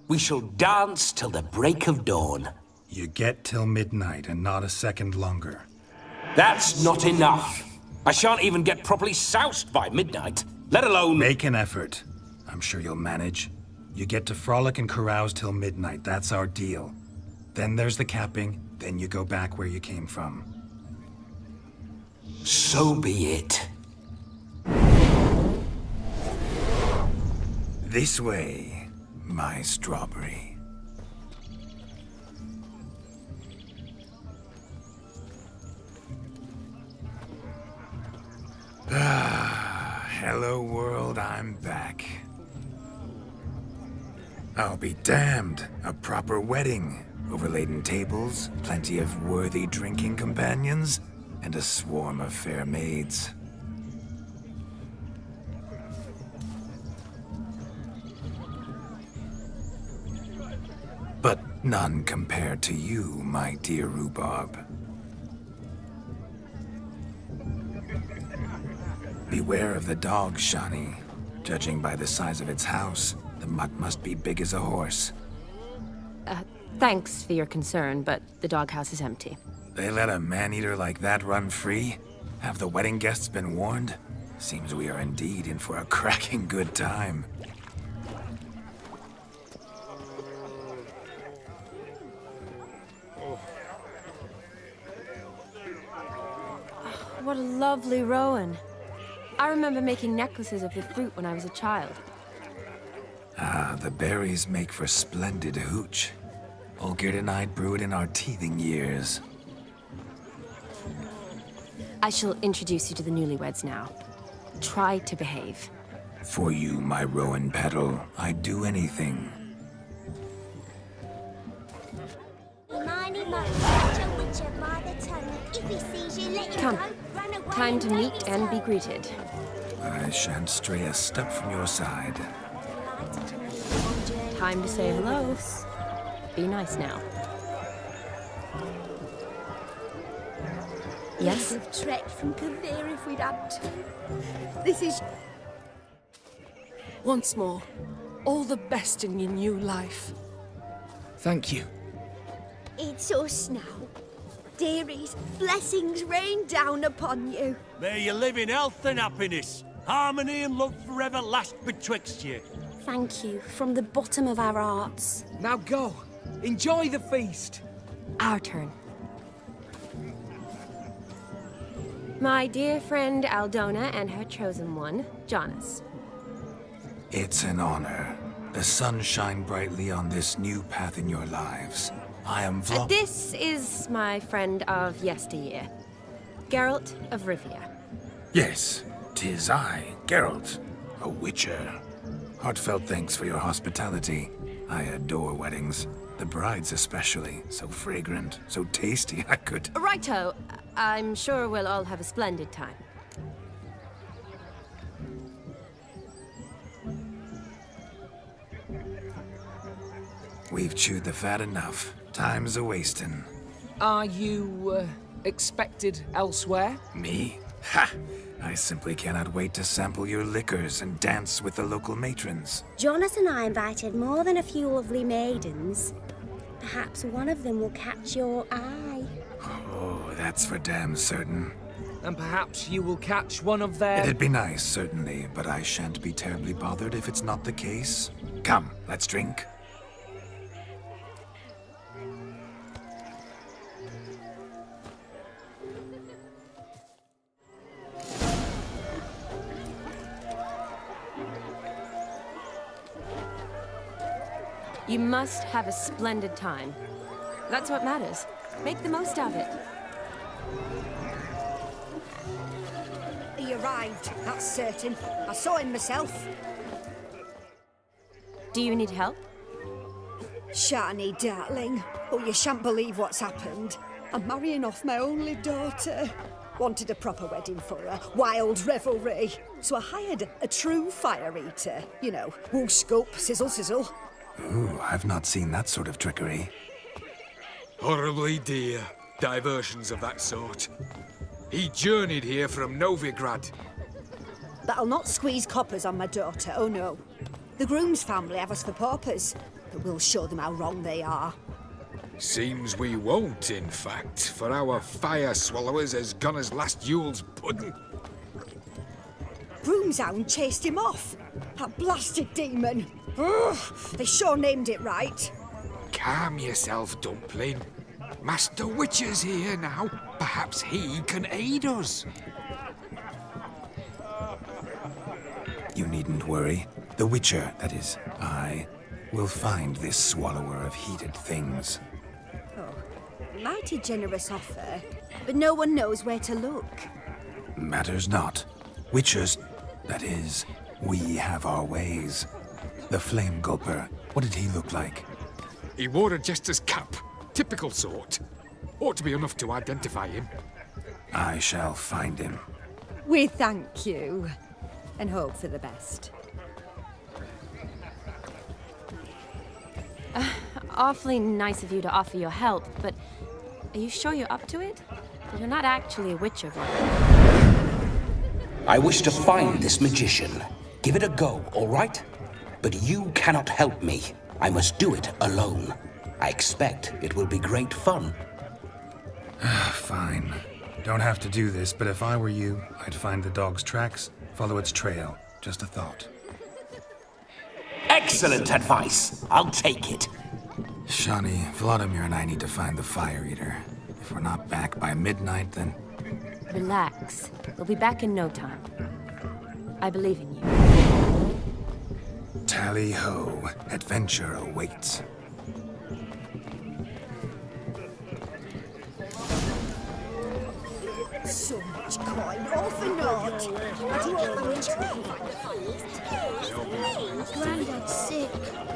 We shall dance till the break of dawn. You get till midnight and not a second longer. That's not enough. I shan't even get properly soused by midnight, let alone... Make an effort. I'm sure you'll manage. You get to frolic and carouse till midnight, that's our deal. Then there's the capping, then you go back where you came from. So be it. This way, my strawberry. Ah, hello world, I'm back. I'll be damned. A proper wedding. Overladen tables, plenty of worthy drinking companions, and a swarm of fair maids. But none compared to you, my dear rhubarb. Beware of the dog, Shani. Judging by the size of its house, the mutt must be big as a horse. Thanks for your concern, but the doghouse is empty. They let a man-eater like that run free? Have the wedding guests been warned? Seems we are indeed in for a cracking good time. What a lovely rowan. I remember making necklaces of the fruit when I was a child. Ah, the berries make for splendid hooch. Olgerd and I brew it in our teething years. I shall introduce you to the newlyweds now. Try to behave. For you, my rowan petal, I'd do anything. Come. Time to meet and be greeted. I shan't stray a step from your side. Time to say hello. Be nice now. Yes? We'd have trekked from Kavir if we'd had to. This is... Once more, all the best in your new life. Thank you. It's us now. Dearies, blessings rain down upon you. May you live in health and happiness. Harmony and love forever last betwixt you. Thank you from the bottom of our hearts. Now go. Enjoy the feast. Our turn. My dear friend Aldona and her chosen one, Jonas. It's an honor. The sun shine brightly on this new path in your lives. I am This is my friend of yesteryear, Geralt of Rivia. Yes, 'tis I, Geralt, a witcher. Heartfelt thanks for your hospitality. I adore weddings. The brides especially. So fragrant, so tasty, I could... Righto. I'm sure we'll all have a splendid time. We've chewed the fat enough. Time's a-wasting. Are you, expected elsewhere? Me? Ha! I simply cannot wait to sample your liquors and dance with the local matrons. Jonas and I invited more than a few lovely maidens. Perhaps one of them will catch your eye. Oh, that's for damn certain. And perhaps you will catch one of their... It'd be nice, certainly, but I shan't be terribly bothered if it's not the case. Come, let's drink. You must have a splendid time. That's what matters. Make the most of it. He arrived, that's certain. I saw him myself. Do you need help? Shani, darling. Oh, you shan't believe what's happened. I'm marrying off my only daughter. Wanted a proper wedding for her, wild revelry. So I hired a true fire eater. You know, whoosh, scope, sizzle, sizzle. Ooh, I've not seen that sort of trickery. Horribly dear diversions of that sort. He journeyed here from Novigrad. That'll not squeeze coppers on my daughter, oh no. The groom's family have us for paupers, but we'll show them how wrong they are. Seems we won't, in fact, for our fire swallowers has gone as last Yule's pudding. Groom's hound chased him off. That blasted demon. Ugh, they sure named it right. Calm yourself, Dumpling. Master Witcher's here now. Perhaps he can aid us. You needn't worry. The Witcher, that is, I, will find this swallower of heated things. Oh, mighty generous offer, but no one knows where to look. Matters not. Witchers, that is, we have our ways. The Flame Gulper, what did he look like? He wore a jester's cap. Typical sort. Ought to be enough to identify him. I shall find him. We thank you, and hope for the best. Awfully nice of you to offer your help, but are you sure you're up to it? You're not actually a witcher, I wish to find this magician. Give it a go, all right? But you cannot help me. I must do it alone. I expect it will be great fun. Fine. Don't have to do this, but if I were you, I'd find the dog's tracks, follow its trail. Just a thought. Excellent advice. I'll take it. Shani, Vladimir and I need to find the Fire Eater. If we're not back by midnight, then... Relax. We'll be back in no time. I believe in you. Tally-ho. Adventure awaits. So much coin, all for naught. Grandad's sick.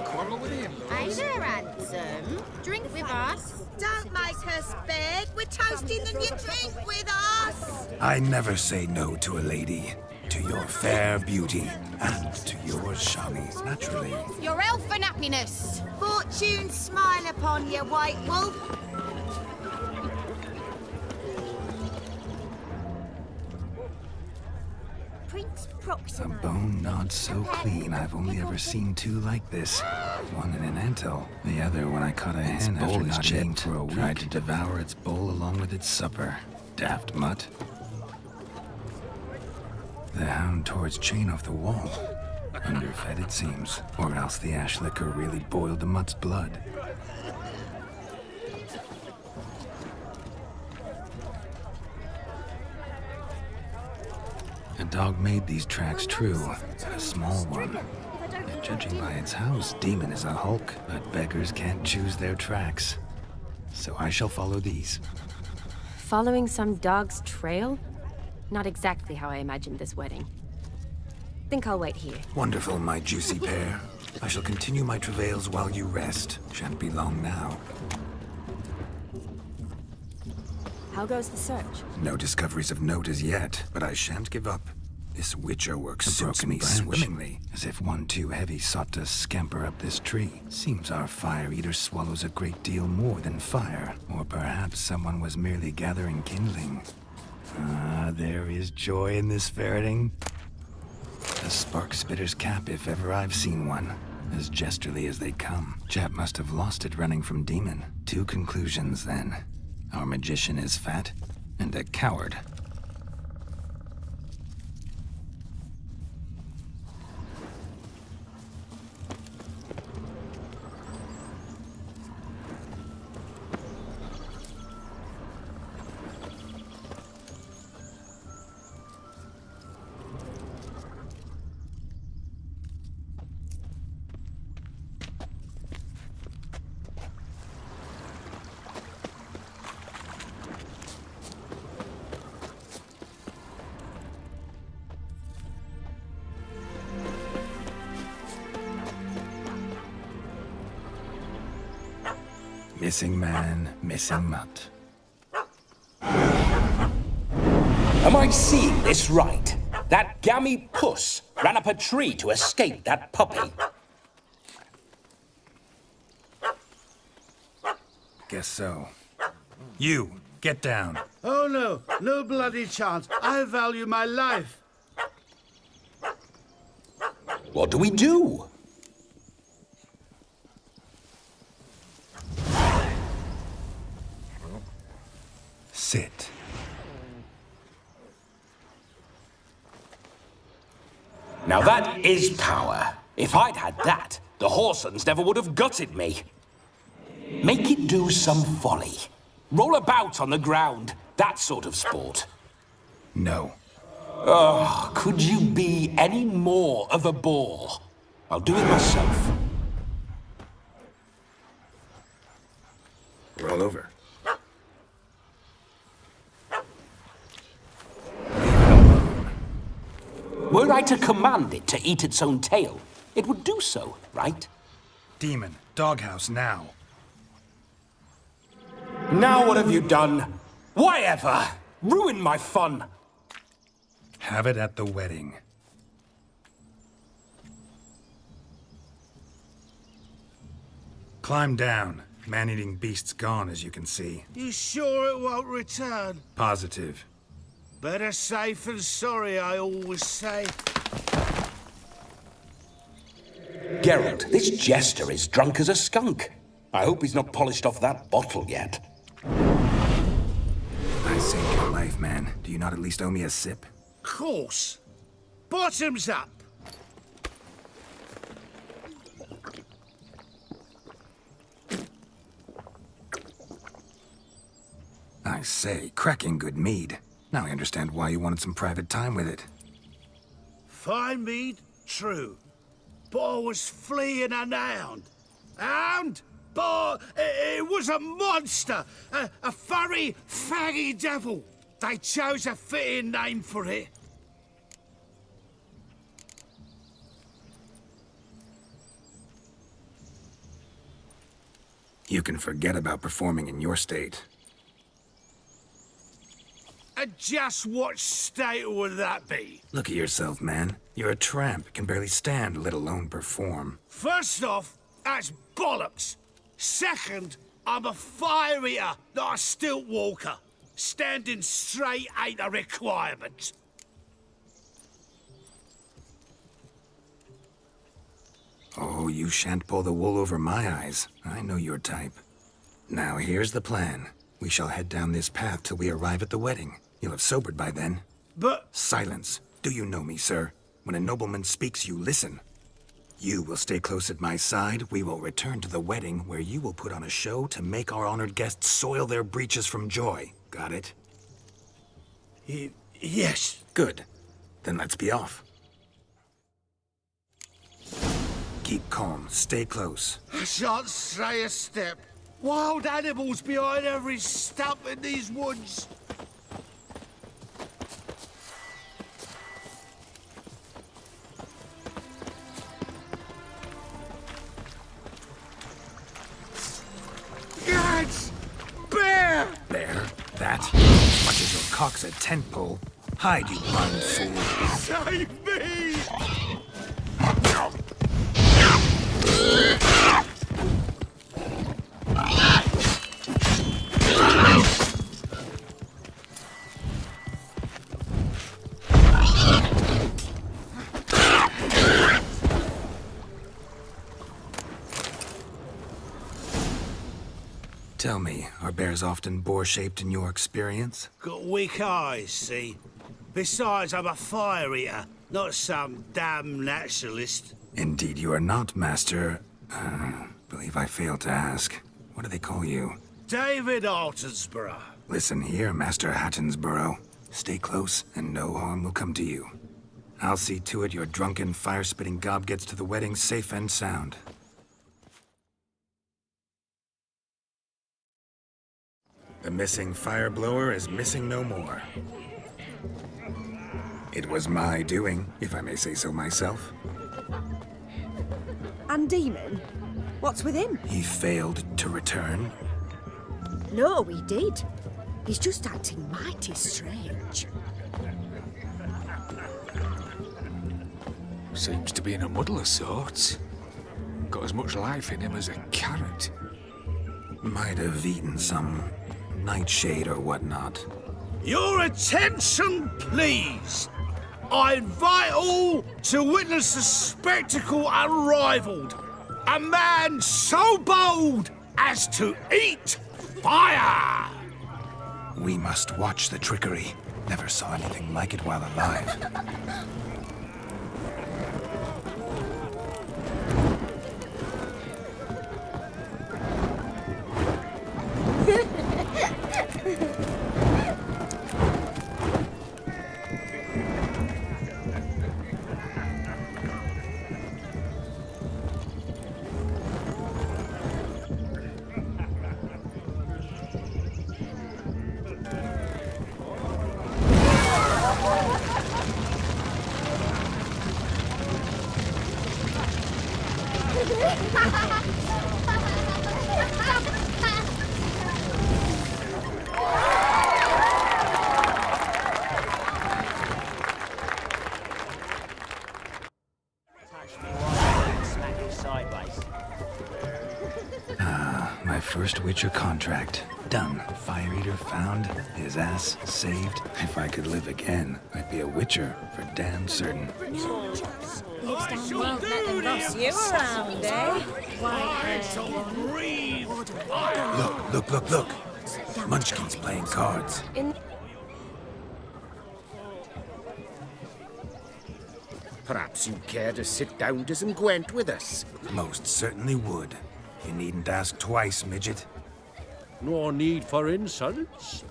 Quarrel with him. Hey there, handsome. Drink with us. Don't make us beg. We're toasting and you drink with us. I never say no to a lady. To your fair beauty. And to yours, Shani, naturally. Your elfin happiness. Fortune smile upon you, white wolf. A bone not so clean, I've only ever seen two like this. One in an anthill, the other when I caught a hen after not eating for a week. Tried to devour its bowl along with its supper. Daft mutt. The hound tore its chain off the wall. Underfed, it seems. Or else the ash liquor really boiled the mutt's blood. A dog made these tracks true. A small one. And judging by its house, Demon is a hulk, but beggars can't choose their tracks. So I shall follow these. Following some dog's trail? Not exactly how I imagined this wedding. Think I'll wait here. Wonderful, my juicy pair. I shall continue my travails while you rest. Shan't be long now. How goes the search? No discoveries of note as yet, but I shan't give up. This Witcher work suits me swimmingly, as if one too heavy sought to scamper up this tree. Seems our Fire Eater swallows a great deal more than fire, or perhaps someone was merely gathering kindling. Ah, there is joy in this ferreting. A spark spitter's cap, if ever I've seen one. As jesterly as they come. Chap must have lost it running from Demon. Two conclusions, then. Our magician is fat, and a coward. Missing man, missing mutt. Am I seeing this right? That gammy puss ran up a tree to escape that puppy. Guess so. You, get down. Oh no, no bloody chance. I value my life. What do we do? Sit. Now that is power. If I'd had that, the Horsons never would have gutted me. Make it do some folly. Roll about on the ground. That sort of sport. No. Oh, could you be any more of a bore? I'll do it myself. Roll over. Were I to command it to eat its own tail, it would do so, right? Demon, doghouse now. Now what have you done? Why ever? Ruin my fun. Have it at the wedding. Climb down. Man-eating beast's gone, as you can see. You sure it won't return? Positive. Better safe than sorry, I always say. Geralt, this jester is drunk as a skunk. I hope he's not polished off that bottle yet. I saved your life, man. Do you not at least owe me a sip? Course. Bottoms up. I say, cracking good mead. Now I understand why you wanted some private time with it. Fine mead, true. But I was fleeing an hound. Hound? But it was a monster. A furry, faggy devil. They chose a fitting name for it. You can forget about performing in your state. And just what state would that be? Look at yourself, man. You're a tramp, can barely stand, let alone perform. First off, that's bollocks. Second, I'm a fire eater, not a stilt walker. Standing straight ain't a requirement. Oh, you shan't pull the wool over my eyes. I know your type. Now, here's the plan. We shall head down this path till we arrive at the wedding. You'll have sobered by then. But... Silence. Do you know me, sir? When a nobleman speaks, you listen. You will stay close at my side. We will return to the wedding, where you will put on a show to make our honored guests soil their breeches from joy. Got it? Yes. Good. Then let's be off. Keep calm. Stay close. I shan't stray a step. Wild animals behind every stump in these woods. Gads! Bear! There. That. As much as your cock's a tent pole. Hide, you blind fool. Save me! Tell me, are bears often boar-shaped in your experience? Got weak eyes, see? Besides, I'm a fire eater, not some damn naturalist. Indeed you are not, Master... believe I failed to ask. What do they call you? David Altonsborough. Listen here, Master Hattonsborough. Stay close, and no harm will come to you. I'll see to it your drunken, fire-spitting gob gets to the wedding safe and sound. The missing fire blower is missing no more. It was my doing, if I may say so myself. And Demon? What's with him? He failed to return. No, he did. He's just acting mighty strange. Seems to be in a muddle of sorts. Got as much life in him as a carrot. Might have eaten some nightshade or whatnot. Your attention, please. I invite all to witness a spectacle unrivaled. A man so bold as to eat fire! We must watch the trickery. Never saw anything like it while alive. My first Witcher contract. Done. Fire Eater found. His ass saved. If I could live again, I'd be a Witcher for damn certain. Won't let them boss you around, eh? Look. Munchkin's playing cards. Perhaps you'd care to sit down to some Gwent with us? Most certainly would. You needn't ask twice, midget. No need for insults.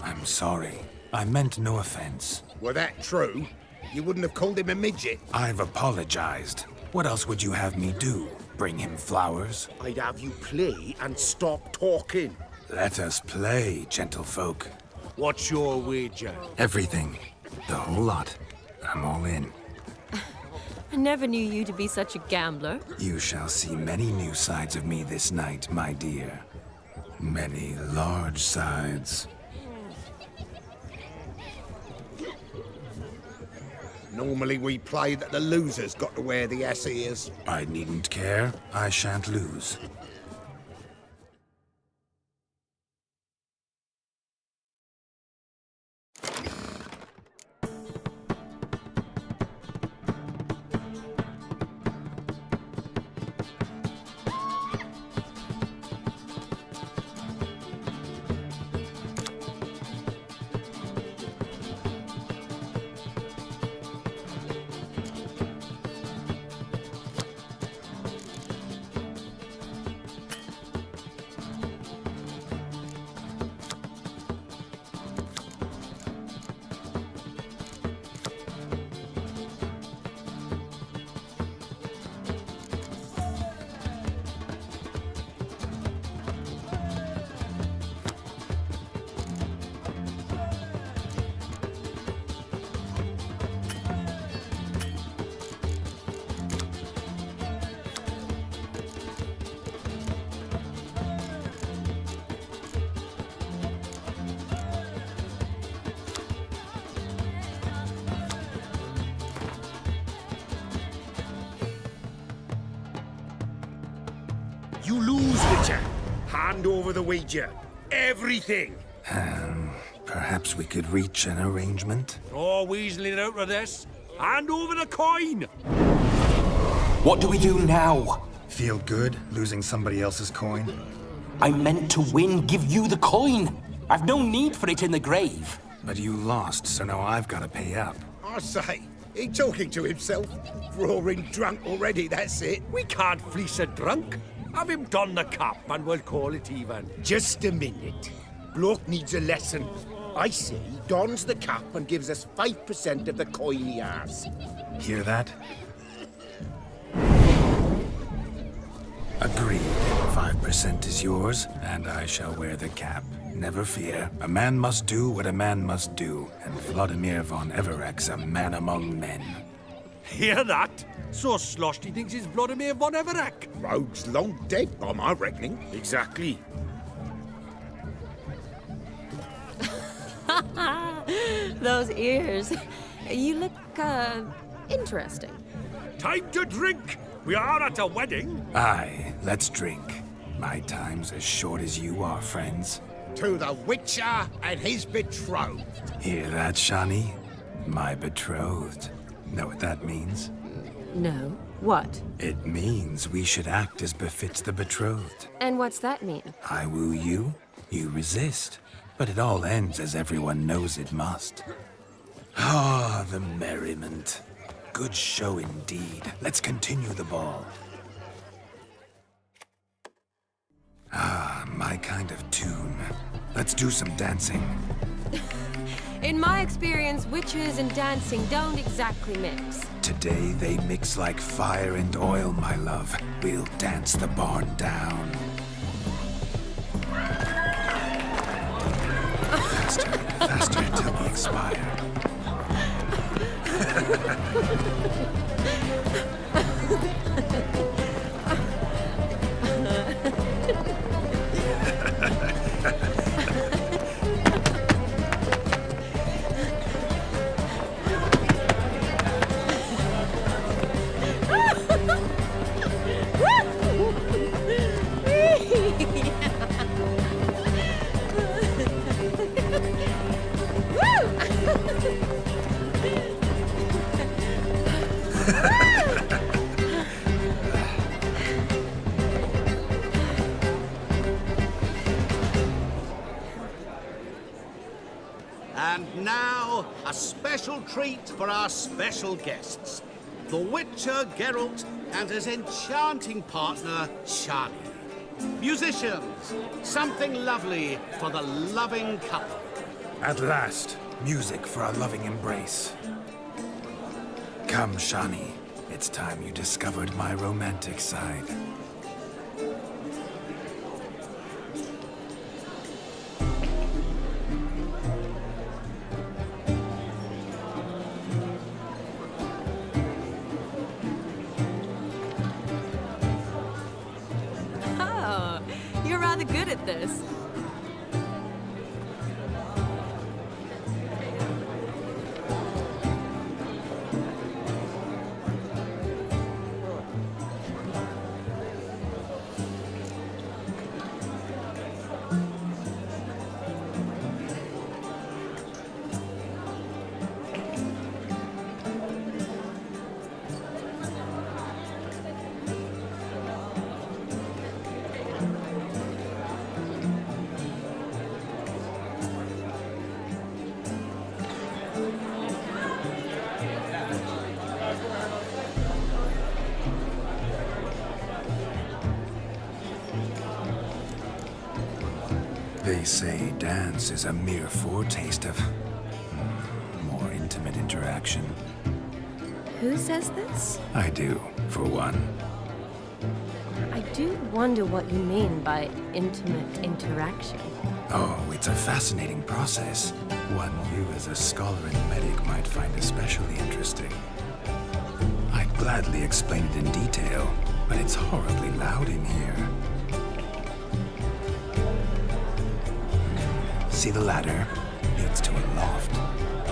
I'm sorry. I meant no offense. Were that true, you wouldn't have called him a midget. I've apologized. What else would you have me do? Bring him flowers? I'd have you play and stop talking. Let us play, gentlefolk. What's your wager? Everything. The whole lot. I'm all in. I never knew you to be such a gambler. You shall see many new sides of me this night, my dear. Many large sides. Normally we play that the loser's got to wear the ass ears. I needn't care. I shan't lose. You lose, Witcher. Hand over the wager. Everything. Perhaps we could reach an arrangement? No weaseling out of this. Hand over the coin. What do we do now? Feel good losing somebody else's coin? I meant to win, give you the coin. I've no need for it in the grave. But you lost, so now I've got to pay up. I say, he talking to himself. Roaring drunk already, that's it. We can't fleece a drunk. Have him don the cap and we'll call it even. Just a minute. Bloke needs a lesson. I say he dons the cap and gives us 5% of the coin he has. Hear that? Agreed. 5% is yours, and I shall wear the cap. Never fear. A man must do what a man must do, and Vladimir von Everek's a man among men. Hear that? So sloshed he thinks he's Vladimir von Everek. Rogue's long dead, by my reckoning. Exactly. Those ears. You look, interesting. Time to drink! We are at a wedding. Aye, let's drink. My time's as short as you are, friends. To the Witcher and his betrothed. Hear that, Shani? My betrothed. Know what that means? No. What? It means we should act as befits the betrothed. And what's that mean? I woo you, you resist. But it all ends as everyone knows it must. Ah, the merriment. Good show indeed. Let's continue the ball. Ah, my kind of tune. Let's do some dancing. In my experience, witches and dancing don't exactly mix. Today they mix like fire and oil, my love. We'll dance the barn down. Faster, faster till we expire. And now, a special treat for our special guests. The Witcher Geralt and his enchanting partner, Shani. Musicians, something lovely for the loving couple. At last, music for our loving embrace. Come, Shani. It's time you discovered my romantic side. Oh, you're rather good at this. They say dance is a mere foretaste of more intimate interaction. Who says this? I do, for one. I do wonder what you mean by intimate interaction. Oh, it's a fascinating process. One you as a scholar and medic might find especially interesting. I'd gladly explain it in detail, but it's horribly loud in here. See the ladder? Leads to a loft.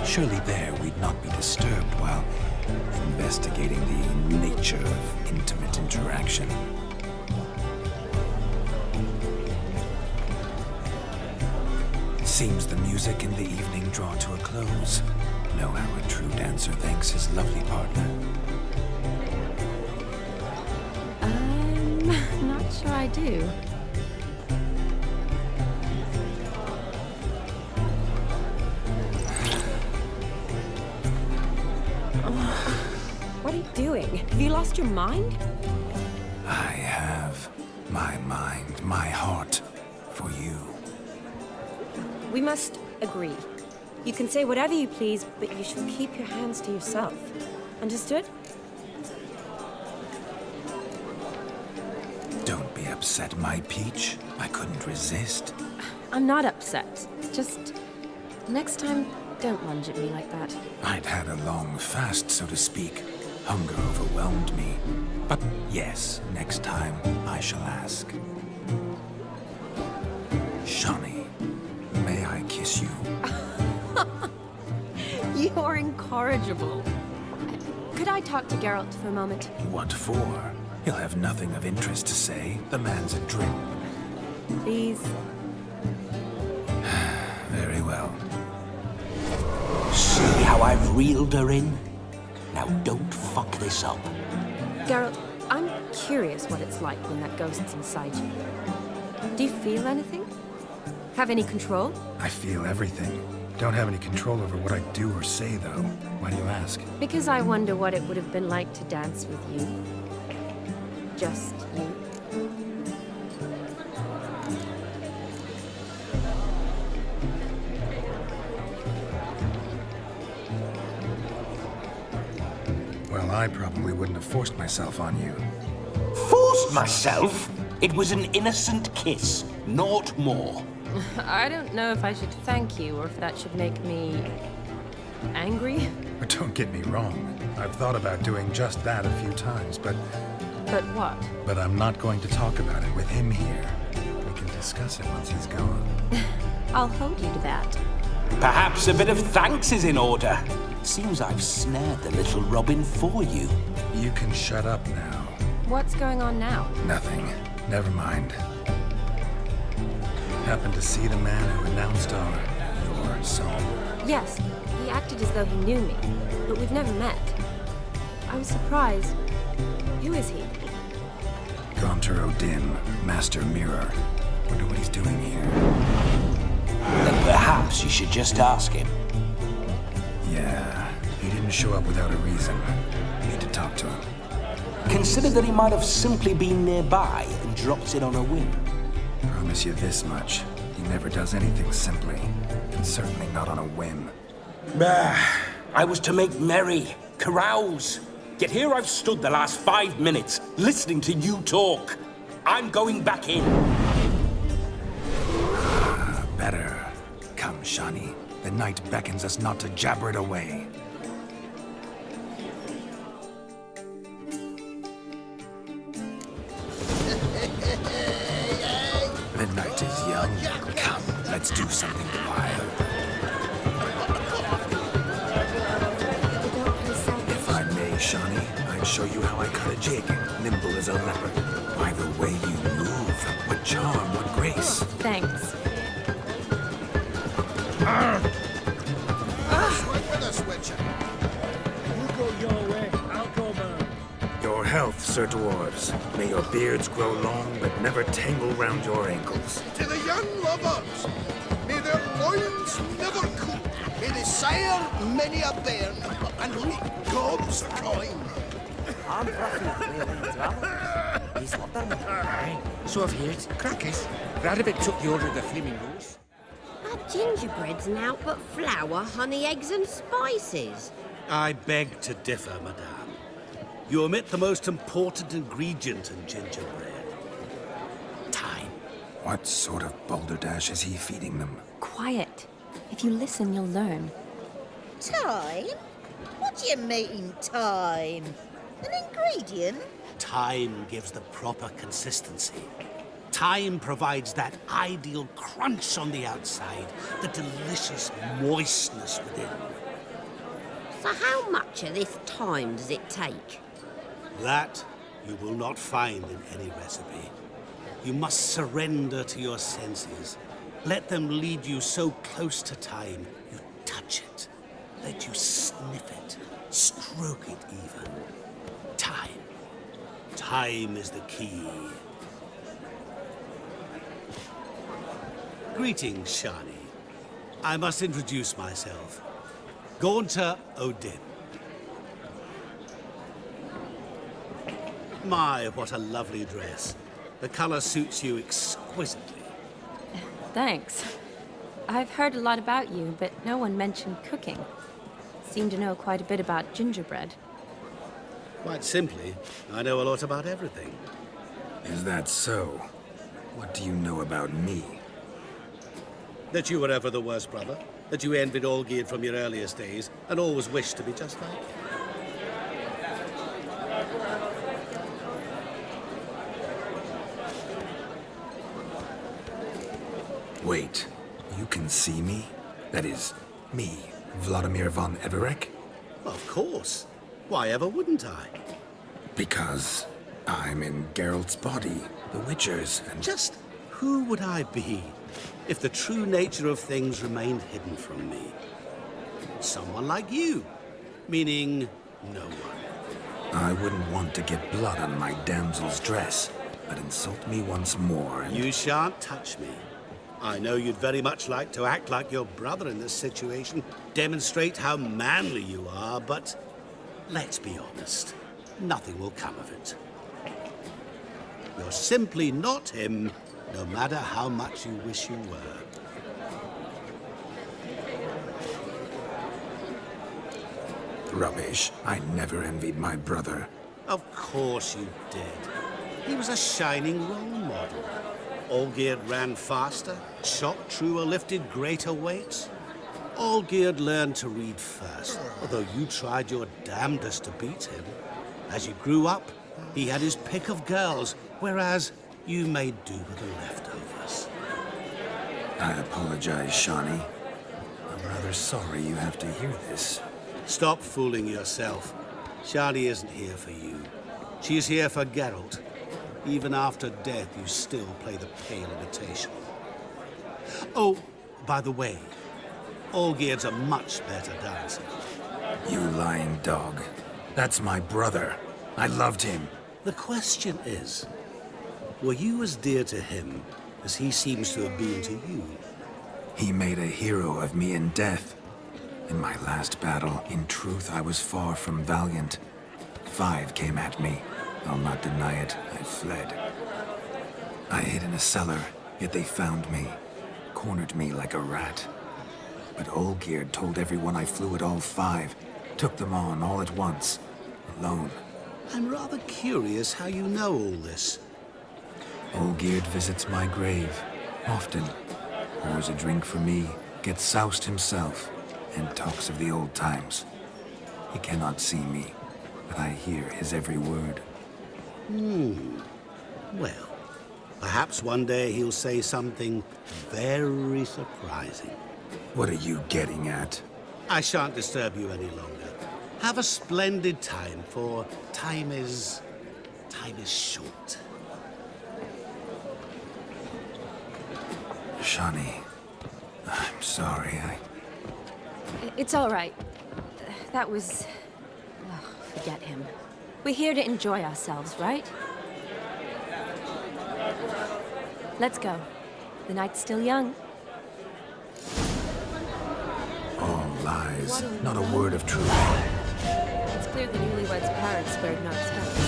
Surely there we'd not be disturbed while investigating the nature of intimate interaction. Seems the music and the evening draw to a close. Know how a true dancer thanks his lovely partner. I'm not sure I do. What are you doing? Have you lost your mind? I have my mind, my heart for you. We must agree. You can say whatever you please, but you shall keep your hands to yourself. Understood? Don't be upset, my peach. I couldn't resist. I'm not upset. Just next time, don't lunge at me like that. I'd had a long fast, so to speak. Hunger overwhelmed me. But yes, next time I shall ask. Shani, may I kiss you? You're incorrigible. Could I talk to Geralt for a moment? What for? He'll have nothing of interest to say. The man's a drink. Please. Very well. See how I've reeled her in? Now don't fuck this up. Geralt, I'm curious what it's like when that ghost's inside you. Do you feel anything? Have any control? I feel everything. Don't have any control over what I do or say, though. Why do you ask? Because I wonder what it would have been like to dance with you. Just you. Well, I probably wouldn't have forced myself on you. Forced myself? It was an innocent kiss, naught more. I don't know if I should thank you or if that should make me angry? Don't get me wrong. I've thought about doing just that a few times, but... But what? But I'm not going to talk about it with him here. We can discuss it once he's gone. I'll hold you to that. Perhaps a bit of thanks is in order. Seems I've snared the little Robin for you. You can shut up now. What's going on now? Nothing. Never mind. Happened to see the man who announced your song? Yes, he acted as though he knew me, but we've never met. I was surprised. Who is he? Gaunter O'Dim, Master Mirror. Wonder what he's doing here. Then perhaps you should just ask him. Yeah, he didn't show up without a reason. Need to talk to him. Consider that he might have simply been nearby and dropped it on a whim. Promise you this much. He never does anything simply. And certainly not on a whim. I was to make merry, carouse. Yet here I've stood the last 5 minutes, listening to you talk. I'm going back in. Better. Come, Shani. The night beckons us not to jabber it away. The night is young. Come, let's do something wild. If I may, Shani, I'd show you how I cut a jig, nimble as a leopard. By the way you move, what charm, what grace. Thanks. Swing with us, Witcher. You go your way, I'll go mine. Your health, Sir Dwarves. May your beards grow long, but never tangle round your ankles. To the young lovers, may their loins never cool. May they sire many a bairn, and reap gobs of coin. I'm He's what done. So I've heard. Crackers. Radovich took the order of the Flaming Rose. Our gingerbread's now but flour, honey, eggs and spices. I beg to differ, madame. You omit the most important ingredient in gingerbread. Time. What sort of balderdash is he feeding them? Quiet. If you listen, you'll learn. Time? What do you mean, time? An ingredient? Time gives the proper consistency. Time provides that ideal crunch on the outside, the delicious moistness within. So how much of this time does it take? That you will not find in any recipe. You must surrender to your senses. Let them lead you so close to time, you touch it. Let you sniff it, stroke it even. Time. Time is the key. Greetings, Shani. I must introduce myself. Gaunter O'Dim. My, what a lovely dress. The color suits you exquisitely. Thanks. I've heard a lot about you, but no one mentioned cooking. Seem to know quite a bit about gingerbread. Quite simply, I know a lot about everything. Is that so? What do you know about me? That you were ever the worst brother, that you envied Olgierd from your earliest days, and always wished to be just like him. Wait, you can see me? That is, me, Vladimir von Everek? Of course. Why ever wouldn't I? Because I'm in Geralt's body, the Witcher's, and... Just who would I be if the true nature of things remained hidden from me? Someone like you, meaning no one. I wouldn't want to get blood on my damsel's dress, but insult me once more and... You shan't touch me. I know you'd very much like to act like your brother in this situation, demonstrate how manly you are, but let's be honest, nothing will come of it. You're simply not him, no matter how much you wish you were. Rubbish. I never envied my brother. Of course you did. He was a shining role model. Olgierd ran faster, shot truer, lifted greater weights. Olgierd learned to read first, although you tried your damnedest to beat him. As you grew up, he had his pick of girls, whereas you made do with the leftovers. I apologize, Shawnee. I'm rather sorry you have to hear this. Stop fooling yourself. Shani isn't here for you. She's here for Geralt. Even after death, you still play the pale imitation. Oh, by the way, Olgierd's a much better dancer. You lying dog. That's my brother. I loved him. The question is, were you as dear to him as he seems to have been to you? He made a hero of me in death. In my last battle, in truth, I was far from valiant. 5 came at me. I'll not deny it, I fled. I hid in a cellar, yet they found me. Cornered me like a rat. But Olgierd told everyone I flew at all 5. Took them on all at once. Alone. I'm rather curious how you know all this. Olgierd visits my grave. Often. Pours a drink for me. Gets soused himself. And talks of the old times. He cannot see me. But I hear his every word. Well, perhaps one day he'll say something very surprising. What are you getting at? I shan't disturb you any longer. Have a splendid time, for time is short. Shawnee, I'm sorry, It's all right. That was... Oh, forget him. We're here to enjoy ourselves, right? Let's go. The night's still young. All lies, not a word of truth. It's clear the newlyweds' parents spared no expense.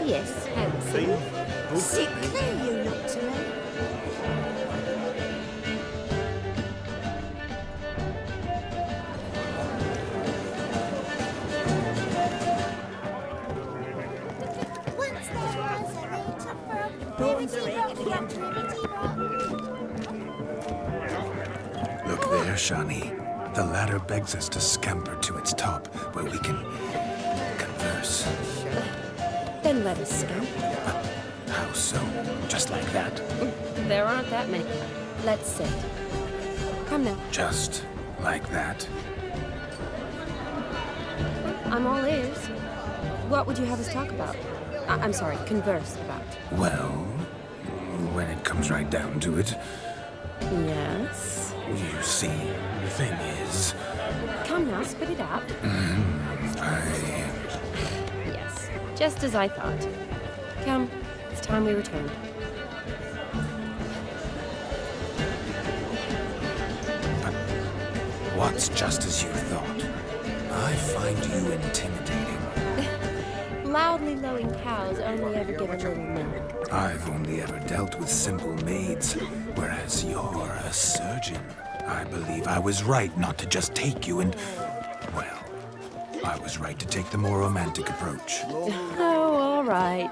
Yes, handsome. Sickly, you look to me. Once there was a little Look there, Shawnee. The ladder begs us to scamper to its top, where we can converse. Then let us scamper. How so? Just like that? There aren't that many. Let's sit. Come now. Just like that? I'm all ears. What would you have us talk about? I'm sorry, converse about. Well, when it comes right down to it... Yes? You see, the thing is... Come now, spit it out. Yes, just as I thought. Come, it's time we return. But what's just as you thought? I find you intimidating. Loudly lowing cows only ever give a little milk. I've only ever dealt with simple maids, whereas you're a surgeon. I believe I was right not to just take you and... Well, I was right to take the more romantic approach. Oh, all right.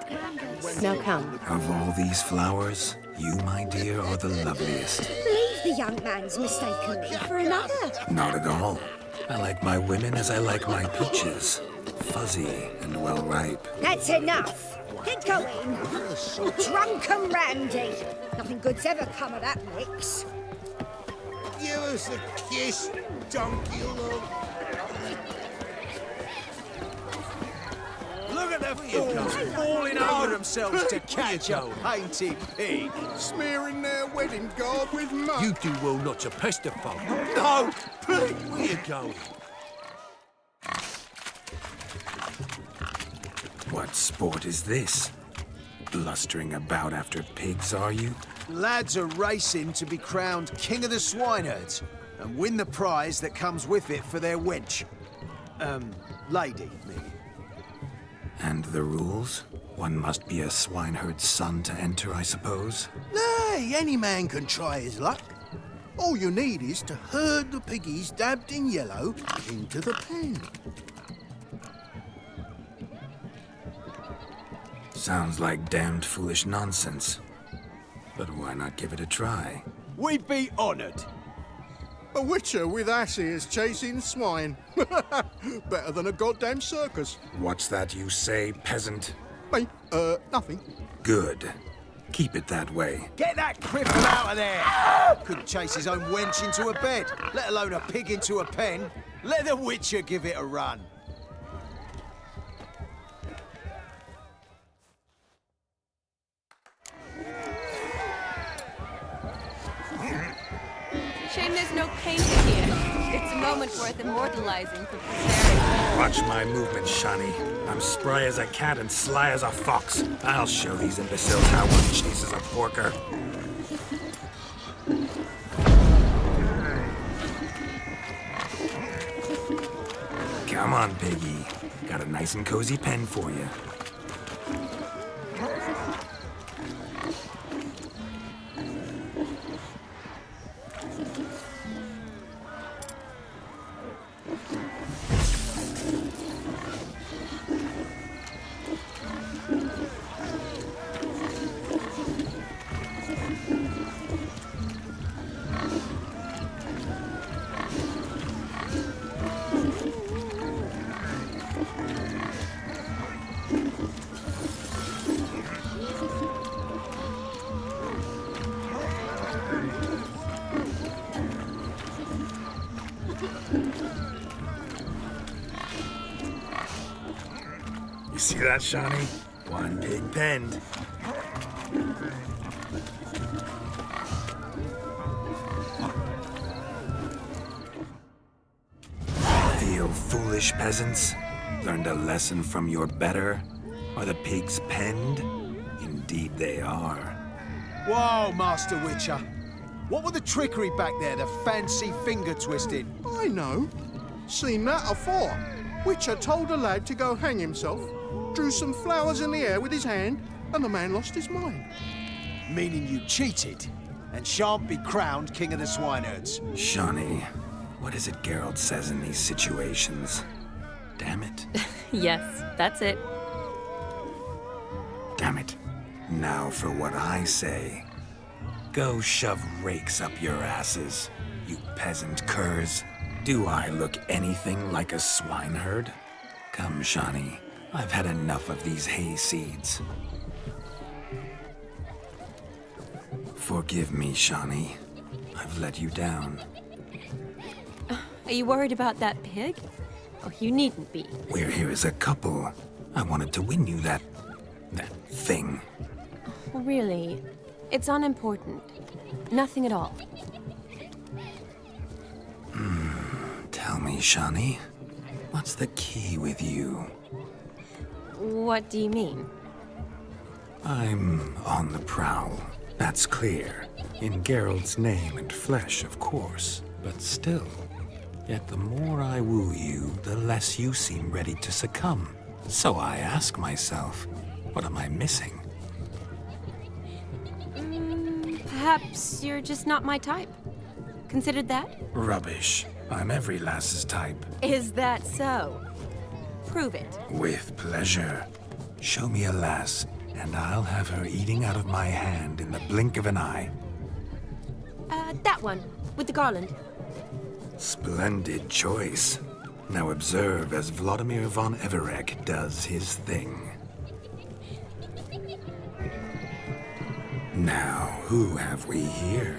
Now come. Of all these flowers, you, my dear, are the loveliest. Leave the young man's mistaken me for another. Not at all. I like my women as I like my peaches. Fuzzy and well ripe. That's enough. Get going. Drunken Randy. Nothing good's ever come of that mix. Give us a kiss, donkey love. Look at the fools falling over themselves to catch a painted pig. Smearing their wedding garb with mud. You do well not to pester folk. No, please, where you going? What sport is this? Blustering about after pigs, are you? Lads are racing to be crowned King of the Swineherds and win the prize that comes with it for their wench. Lady, maybe. And the rules? One must be a swineherd's son to enter, I suppose? Nay, any man can try his luck. All you need is to herd the piggies dabbed in yellow into the pen. Sounds like damned foolish nonsense. But why not give it a try? We'd be honoured. A witcher with asses chasing swine. Better than a goddamn circus. What's that you say, peasant? Me? Nothing. Good. Keep it that way. Get that cripple out of there! Couldn't chase his own wench into a bed, let alone a pig into a pen. Let the witcher give it a run. Shame there's no painting here. It's a moment worth immortalizing for posterity. Watch my movements, Shani. I'm spry as a cat and sly as a fox. I'll show these imbeciles how one chases a porker. Come on, piggy. Got a nice and cozy pen for you. See that, Shani? One pig penned. Feel foolish, peasants? Learned a lesson from your better? Are the pigs penned? Indeed they are. Whoa, Master Witcher. What were the trickery back there, the fancy finger twisting? I know. Seen that afore. Witcher told a lad to go hang himself, drew some flowers in the air with his hand, and the man lost his mind. Meaning you cheated, and shan't be crowned King of the Swineherds. Shani, what is it Geralt says in these situations? Damn it. Yes, that's it. Damn it. Now for what I say. Go shove rakes up your asses, you peasant curs. Do I look anything like a swineherd? Come, Shani. I've had enough of these hay seeds. Forgive me, Shani. I've let you down. Are you worried about that pig? Oh, you needn't be. We're here as a couple. I wanted to win you that thing. Really? It's unimportant. Nothing at all. Tell me, Shani, what's the key with you? What do you mean? I'm on the prowl. That's clear. In Geralt's name and flesh, of course. But still. Yet the more I woo you, the less you seem ready to succumb. So I ask myself, what am I missing? Perhaps you're just not my type. Considered that? Rubbish. I'm every lass's type. Is that so? Prove it. With pleasure. Show me a lass, and I'll have her eating out of my hand in the blink of an eye. That one, with the garland. Splendid choice. Now observe as Vladimir von Everek does his thing. Now, who have we here?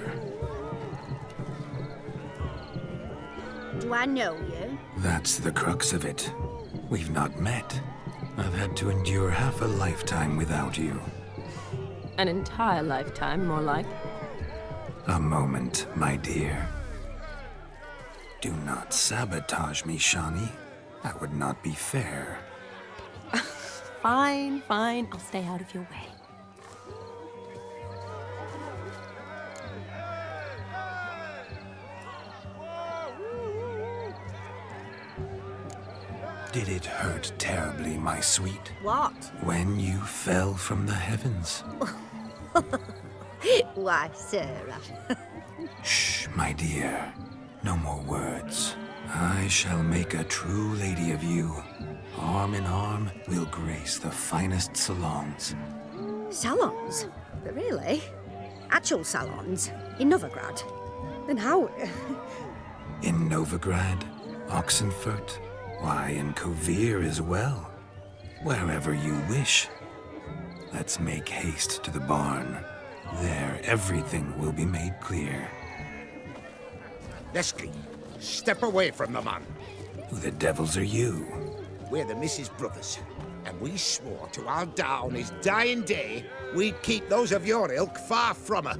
Do I know you? That's the crux of it. We've not met. I've had to endure half a lifetime without you. An entire lifetime, more like. A moment, my dear. Do not sabotage me, Shani. That would not be fair. Fine, fine. I'll stay out of your way. Did it hurt terribly, my sweet? What? When you fell from the heavens? Why, Sarah. Shh, my dear. No more words. I shall make a true lady of you. Arm in arm, we'll grace the finest salons. Salons? Really? Actual salons? In Novigrad? Then how... In Novigrad, Oxenfurt, why, in Kovir as well. Wherever you wish. Let's make haste to the barn. There, everything will be made clear. Leslie, step away from the man. Who the devils are you? We're the Mrs. Brothers, and we swore to our die on his dying day we'd keep those of your ilk far from her.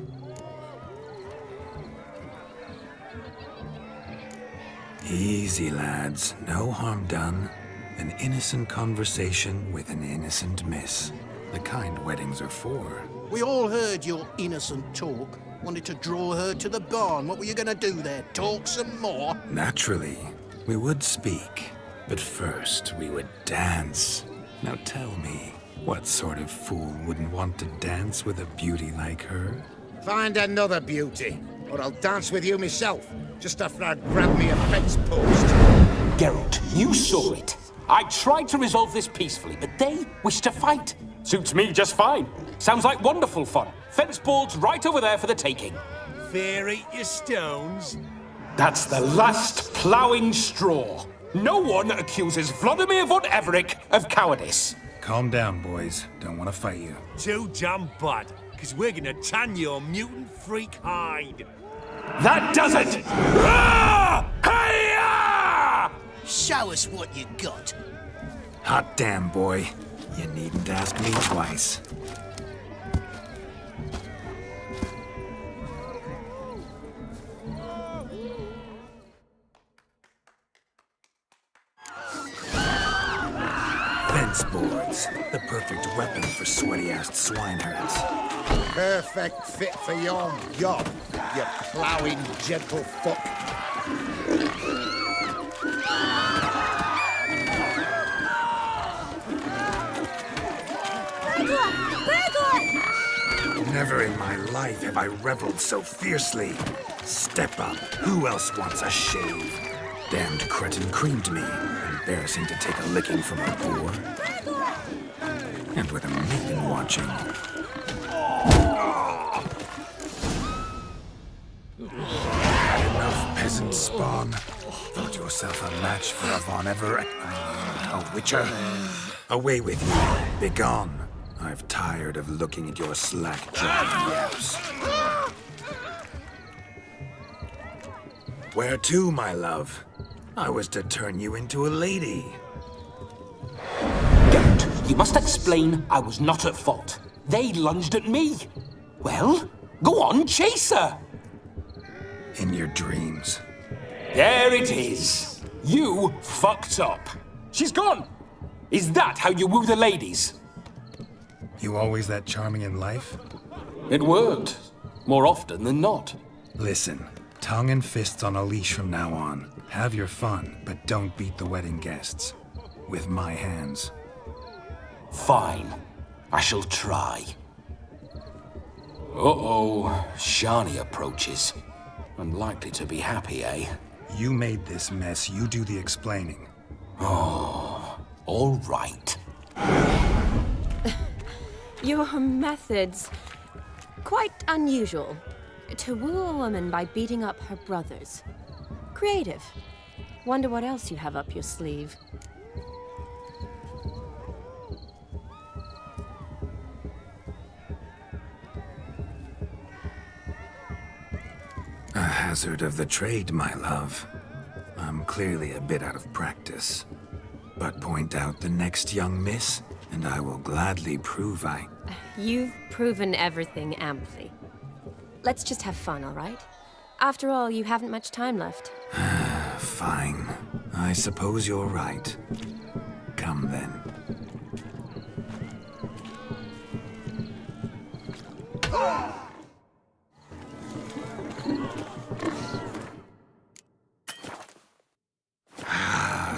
Easy, lads. No harm done. An innocent conversation with an innocent miss. The kind weddings are for. We all heard your innocent talk. Wanted to draw her to the barn. What were you gonna do there? Talk some more? Naturally, we would speak. But first, we would dance. Now tell me, what sort of fool wouldn't want to dance with a beauty like her? Find another beauty, or I'll dance with you myself, just after I grab me a fence post. Geralt, you saw it. I tried to resolve this peacefully, but they wish to fight. Suits me just fine. Sounds like wonderful fun. Fence boards right over there for the taking. Fear eat your stones. That's the last ploughing straw. No one accuses Vladimir von Everett of cowardice. Calm down, boys. Don't want to fight you. Too damn bad, because we're gonna tan your mutant freak hide. That does it! Ah! Hi-ya! Show us what you got. Hot damn, boy. You needn't ask me twice. Fence boards. The perfect weapon for sweaty-assed swineherds. Perfect fit for your job, you ploughing gentle fuck. Never in my life have I reveled so fiercely. Step up. Who else wants a shave? Damned cretin creamed me. Embarrassing to take a licking from a boor. And with a maiden watching. Had enough, peasant spawn. Thought yourself a match for a Von Everett. A witcher. Away with you. Begone. I've tired of looking at your slack-jawed yaps. Where to, my love? I was to turn you into a lady. Geralt, you must explain I was not at fault. They lunged at me. Well, go on, chase her. In your dreams. There it is. You fucked up. She's gone. Is that how you woo the ladies? You always that charming in life? It worked. More often than not. Listen, tongue and fists on a leash from now on. Have your fun, but don't beat the wedding guests. With my hands. Fine. I shall try. Uh-oh. Shani approaches. Unlikely to be happy, eh? You made this mess. You do the explaining. Oh, all right. Your methods... quite unusual. To woo a woman by beating up her brothers. Creative. Wonder what else you have up your sleeve. A hazard of the trade, my love. I'm clearly a bit out of practice. But point out the next young miss, and I will gladly prove I... You've proven everything amply. Let's just have fun, all right? After all, you haven't much time left. Fine. I suppose you're right. Come then.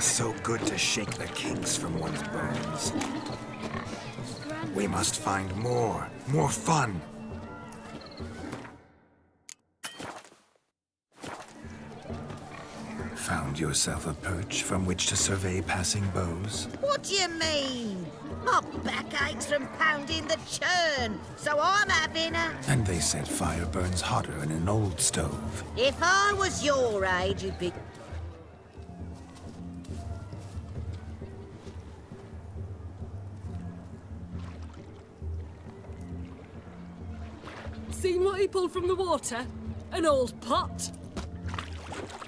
So good to shake the kinks from one's bones. We must find more fun. Found yourself a perch from which to survey passing beaux? What do you mean? My back aches from pounding the churn, so I'm having a... And they said fire burns hotter in an old stove. If I was your age, you'd be... Seen what he pulled from the water? An old pot?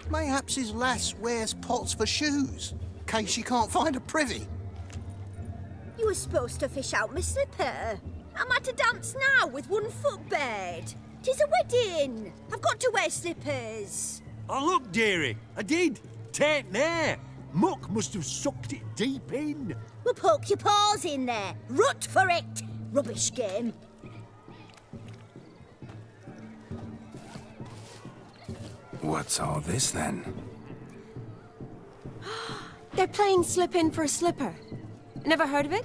Mayhaps his lass wears pots for shoes, in case she can't find a privy. You were supposed to fish out my slipper. I'm at a dance now with one foot bared. 'Tis a wedding. I've got to wear slippers. Oh, look, dearie, I did. Tain't there. Muck must have sucked it deep in. Well, poke your paws in there. Rut for it. Rubbish game. What's all this, then? They're playing slip-in for a slipper. Never heard of it?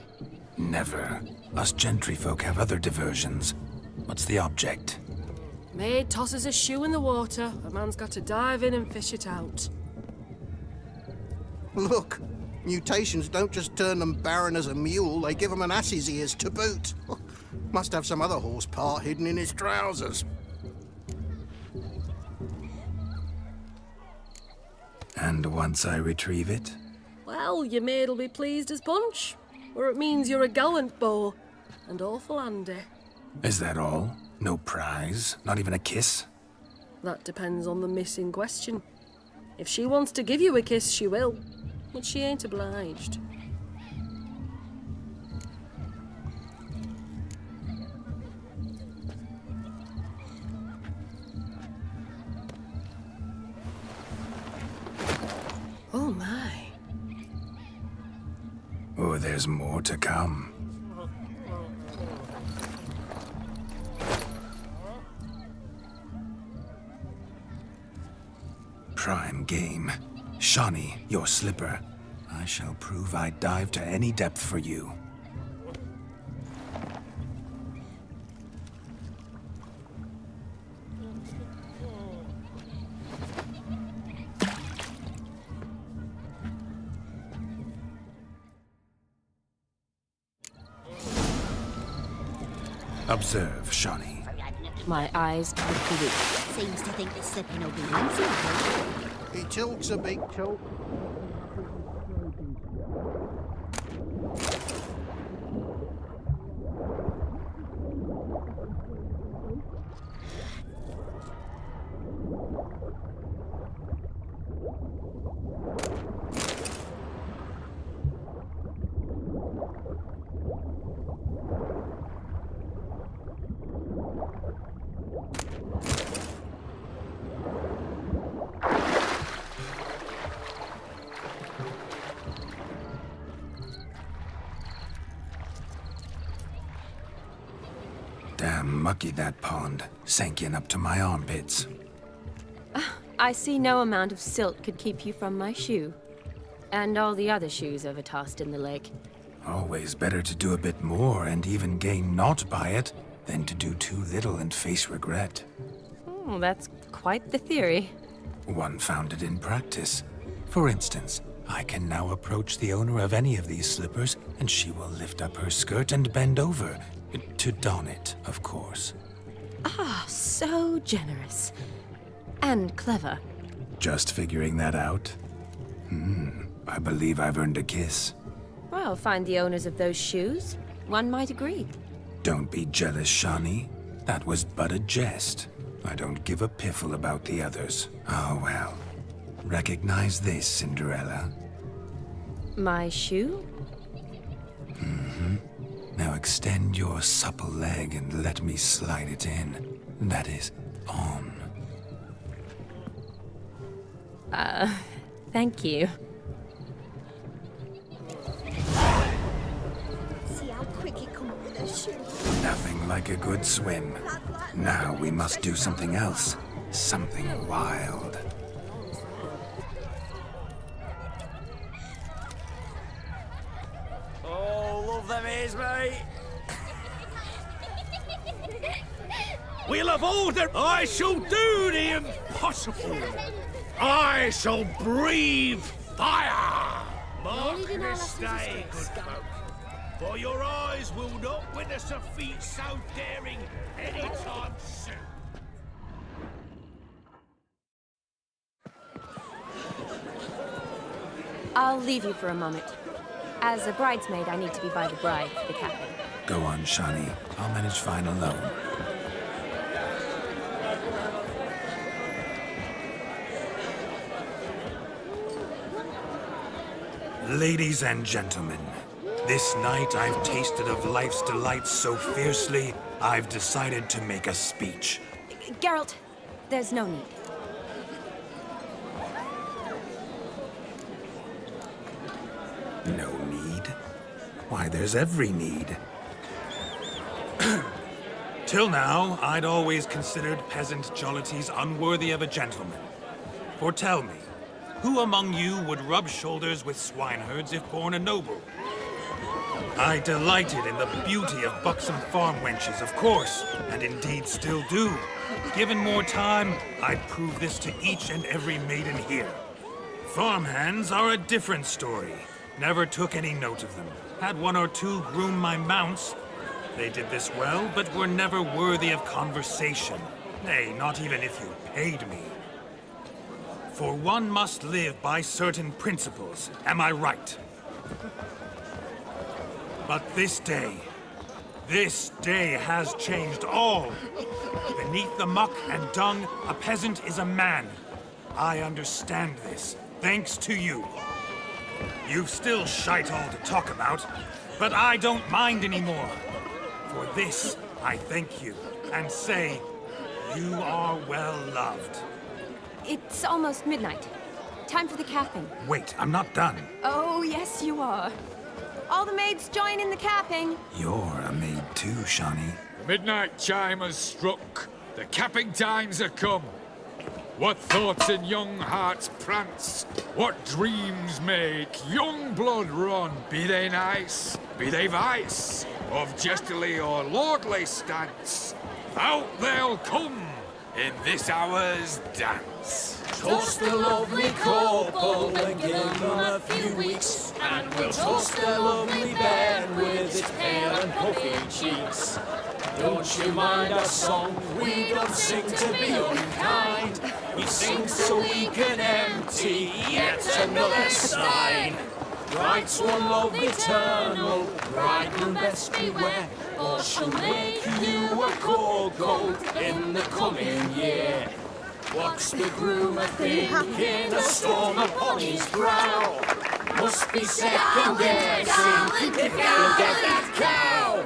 Never. Us gentry folk have other diversions. What's the object? Maid tosses a shoe in the water. A man's got to dive in and fish it out. Look, mutations don't just turn them barren as a mule, they give them an ass's ears to boot. Must have some other horse part hidden in his trousers. And once I retrieve it? Well, your maid'll be pleased as punch. Or it means you're a gallant beau. And awful handy. Is that all? No prize? Not even a kiss? That depends on the miss in question. If she wants to give you a kiss, she will. But she ain't obliged. Oh my. Oh, there's more to come. Prime game. Shawnee, your slipper. I shall prove I'd dive to any depth for you. Observe, Shawnee. My eyes are blue. Seems to think the slipping will be easy. He tilts a big tilt. Damn mucky, that pond. Sank in up to my armpits. I see no amount of silt could keep you from my shoe. And all the other shoes ever tossed in the lake. Always better to do a bit more and even gain naught by it than to do too little and face regret. Oh, that's quite the theory. One founded in practice. For instance, I can now approach the owner of any of these slippers, and she will lift up her skirt and bend over. To don it, of course. Ah, so generous. And clever. Just figuring that out? I believe I've earned a kiss. Well, find the owners of those shoes. One might agree. Don't be jealous, Shawnee. That was but a jest. I don't give a piffle about the others. Oh, well. Recognize this, Cinderella. My shoe? Now extend your supple leg and let me slide it in. That is, on. Thank you. See how quick he come up with a shoe. Nothing like a good swim. Now we must do something else. Something wild. Oh, love them ears, mate. We'll have ordered. I shall do the impossible. I shall breathe fire. Mark this day, good folk, for your eyes will not witness a feat so daring anytime soon. I'll leave you for a moment. As a bridesmaid, I need to be by the bride for the capping. Go on, Shani. I'll manage fine alone. Ladies and gentlemen, this night I've tasted of life's delights so fiercely, I've decided to make a speech. Geralt, there's no need. No need? Why, there's every need. Till now, I'd always considered peasant jollities unworthy of a gentleman. For tell me, who among you would rub shoulders with swineherds if born a noble? I delighted in the beauty of buxom farm wenches, of course, and indeed still do. Given more time, I'd prove this to each and every maiden here. Farmhands are a different story. Never took any note of them. Had one or two groom my mounts. They did this well, but were never worthy of conversation. Nay, not even if you paid me. For one must live by certain principles, am I right? But this day has changed all. Beneath the muck and dung, a peasant is a man. I understand this, thanks to you. You've still shite all to talk about, but I don't mind anymore. For this, I thank you, and say, you are well loved. It's almost midnight. Time for the capping. Wait, I'm not done. Oh, yes, you are. All the maids join in the capping. You're a maid too, Shani. The midnight chime has struck. The capping times have come. What thoughts in young hearts prance? What dreams make young blood run? Be they nice, be they vice, of jestily or lordly stance, out they'll come in this hour's dance. Toast the lovely couple and give them a few weeks, and we'll toast the lovely bed with its pale and puffy cheeks. Don't you mind our song? We don't sing to be unkind. We sing so we can empty yet another stein. Bride's one love eternal, bridegroom best beware, or she'll make you a cold gold in the coming year. What's the groom a thinking? A storm upon his brow. Must be second guessing if you'll get that cow.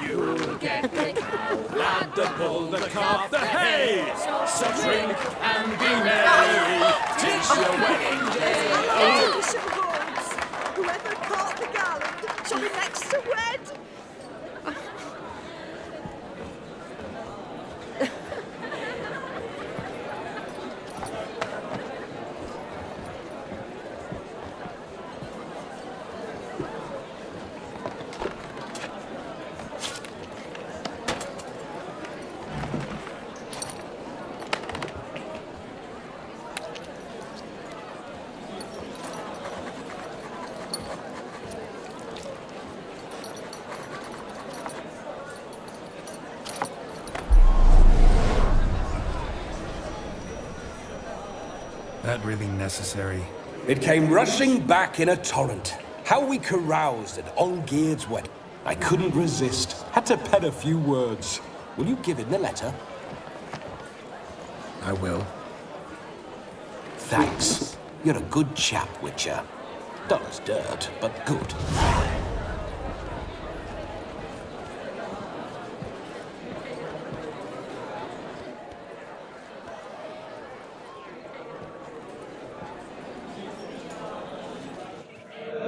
You'll get the cow, lad, the bull, the calf, the hay. So drink and be merry, 'tis your wedding day. Whoever caught the gallant shall be next to wed. That really necessary? It came rushing back in a torrent. How we caroused at Olgierd's wedding. I couldn't resist. Had to pen a few words. Will you give in the letter? I will. Thanks. You're a good chap, Witcher. Dull as dirt, but good.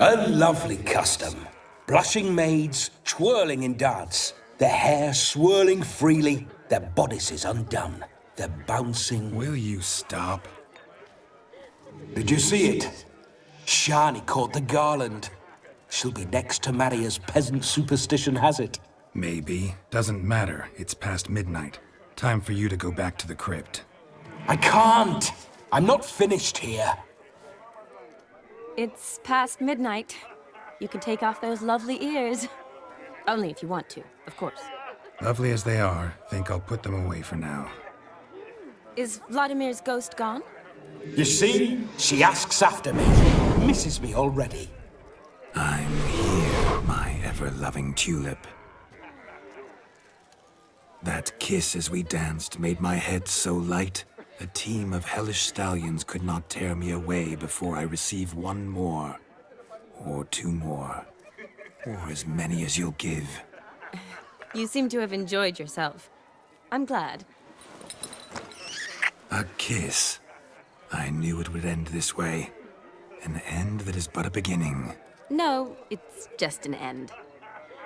A lovely custom. Blushing maids, twirling in dance. their hair swirling freely, their bodices undone, their bouncing... Will you stop? Did you see it? Shani caught the garland. She'll be next to marry as peasant superstition has it. Maybe. Doesn't matter. It's past midnight. Time for you to go back to the crypt. I can't! I'm not finished here. It's past midnight. You can take off those lovely ears. Only if you want to, of course. Lovely as they are, think I'll put them away for now. Is Vladimir's ghost gone? You see? She asks after me. Misses me already. I'm here, my ever-loving tulip. That kiss as we danced made my head so light, a team of hellish stallions could not tear me away before I receive one more. Or two more. Or as many as you'll give. You seem to have enjoyed yourself. I'm glad. A kiss. I knew it would end this way. An end that is but a beginning. No, it's just an end.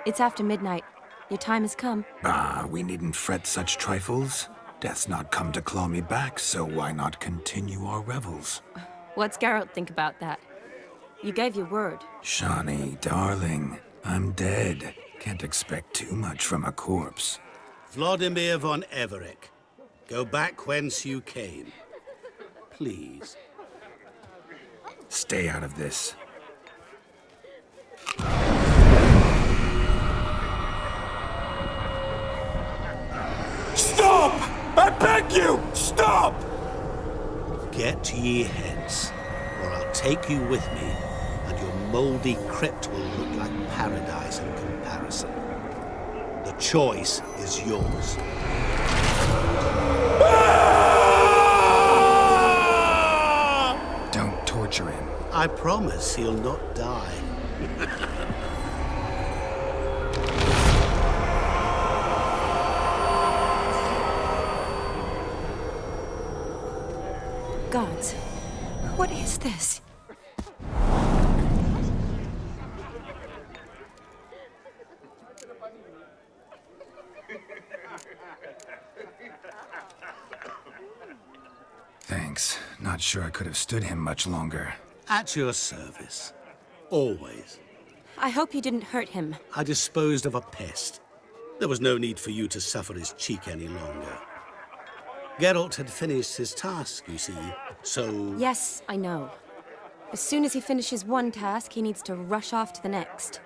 It's after midnight. Your time has come. Ah, we needn't fret such trifles. Death's not come to claw me back, so why not continue our revels? What's Geralt think about that? You gave your word. Shani, darling, I'm dead. Can't expect too much from a corpse. Vladimir von Everec, go back whence you came. Please. Stay out of this. Stop! I beg you! Stop! Get ye hence, or I'll take you with me, and your mouldy crypt will look like paradise in comparison. The choice is yours. Don't torture him. I promise he'll not die. Gods, what is this? Thanks. Not sure I could have stood him much longer. At your service. Always. I hope you didn't hurt him. I disposed of a pest. There was no need for you to suffer his cheek any longer. Geralt had finished his task, you see, so... Yes, I know. As soon as he finishes one task, he needs to rush off to the next.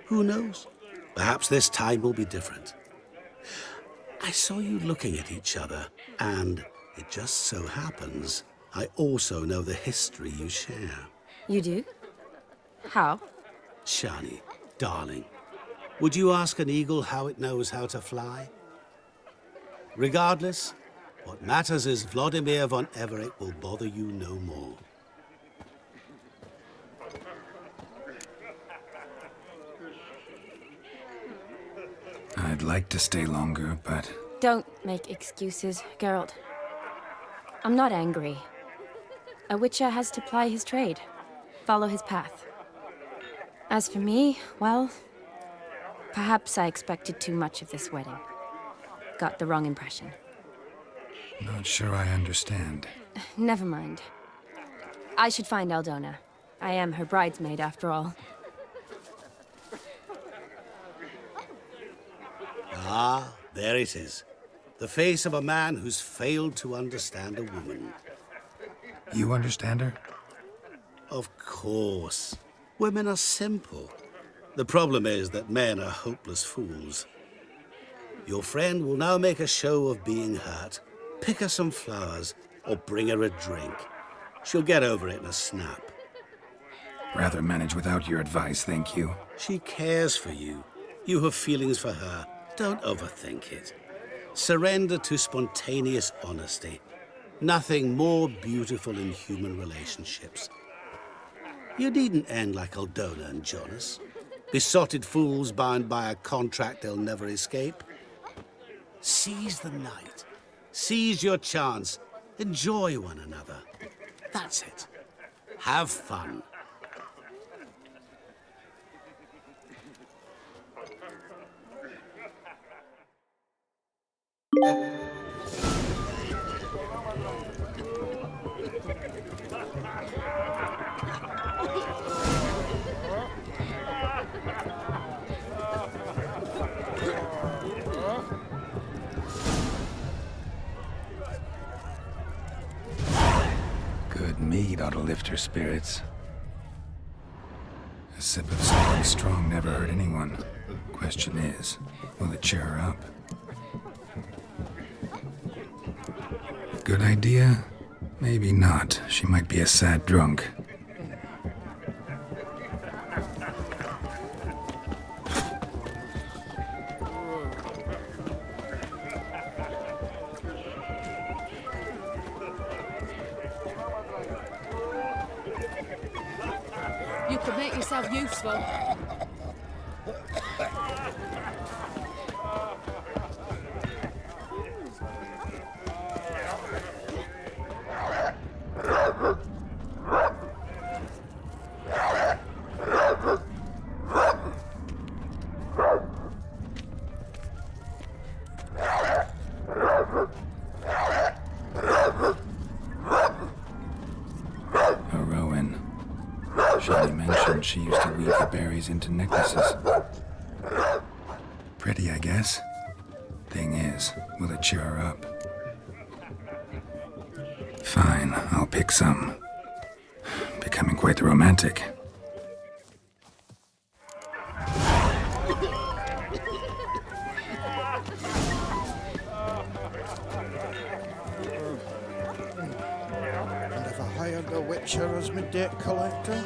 Who knows? Perhaps this time will be different. I saw you looking at each other, and it just so happens I also know the history you share. You do? How? Shani, darling, would you ask an eagle how it knows how to fly? Regardless, what matters is Vladimir von Everec will bother you no more. I'd like to stay longer, but... Don't make excuses, Geralt. I'm not angry. A witcher has to ply his trade, follow his path. As for me, well, perhaps I expected too much of this wedding. Got the wrong impression. Not sure I understand. Never mind. I should find Aldona. I am her bridesmaid, after all. Ah, there it is. The face of a man who's failed to understand a woman. You understand her? Of course. Women are simple. The problem is that men are hopeless fools. Your friend will now make a show of being hurt. Pick her some flowers, or bring her a drink. She'll get over it in a snap. Rather manage without your advice, thank you. She cares for you. You have feelings for her. Don't overthink it. Surrender to spontaneous honesty. Nothing more beautiful in human relationships. You needn't end like Aldona and Jonas. Besotted fools bound by a contract they'll never escape. Seize the night. Seize your chance. Enjoy one another. That's it. Have fun. Good mead ought to lift her spirits. A sip of something strong never hurt anyone. Question is, will it cheer her up? Good idea? Maybe not. She might be a sad drunk. You could make yourself useful. She used to weave the berries into necklaces. Pretty, I guess. Thing is, will it cheer her up? Fine, I'll pick some. Becoming quite the romantic. And have I hired the Witcher as my debt collector?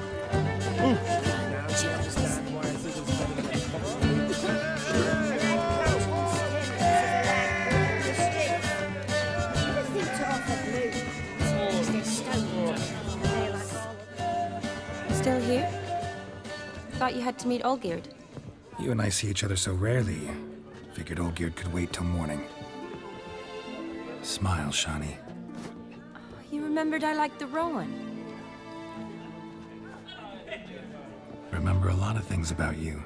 Still here? Thought you had to meet Olgierd. You and I see each other so rarely. Figured Olgierd could wait till morning. Smile, Shani. You remembered I liked the Rowan. Remember a lot of things about you.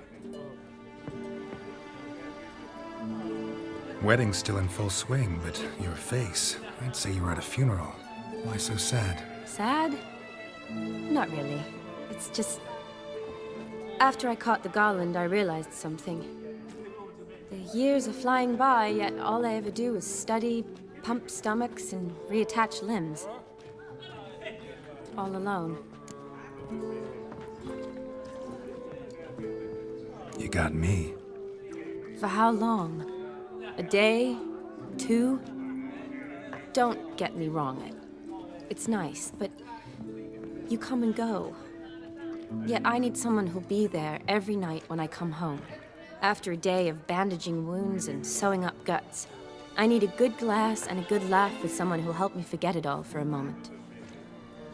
Wedding's still in full swing, but your face, I'd say you were at a funeral. Why so sad? Sad? Not really. It's just... After I caught the garland, I realized something. The years are flying by, yet all I ever do is study, pump stomachs, and reattach limbs. All alone. You got me. For how long? A day? 2? Don't get me wrong. It's nice, but you come and go. Yet I need someone who'll be there every night when I come home. After a day of bandaging wounds and sewing up guts, I need a good glass and a good laugh with someone who'll help me forget it all for a moment.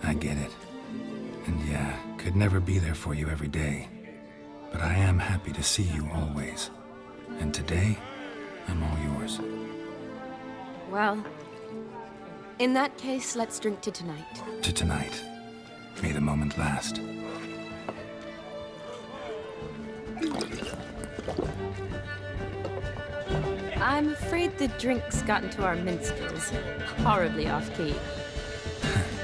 I get it. And yeah, could never be there for you every day. But I am happy to see you always. And today, I'm all yours. Well, in that case, let's drink to tonight. To tonight. May the moment last. I'm afraid the drink's got into our minstrels. Horribly off-key.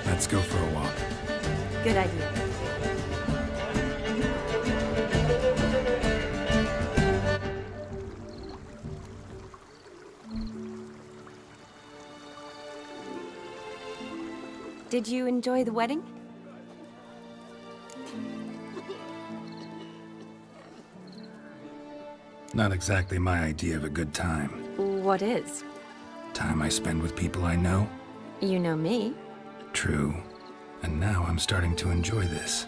Let's go for a walk. Good idea. Did you enjoy the wedding? Not exactly my idea of a good time. What is? Time I spend with people I know. You know me. True. And now I'm starting to enjoy this.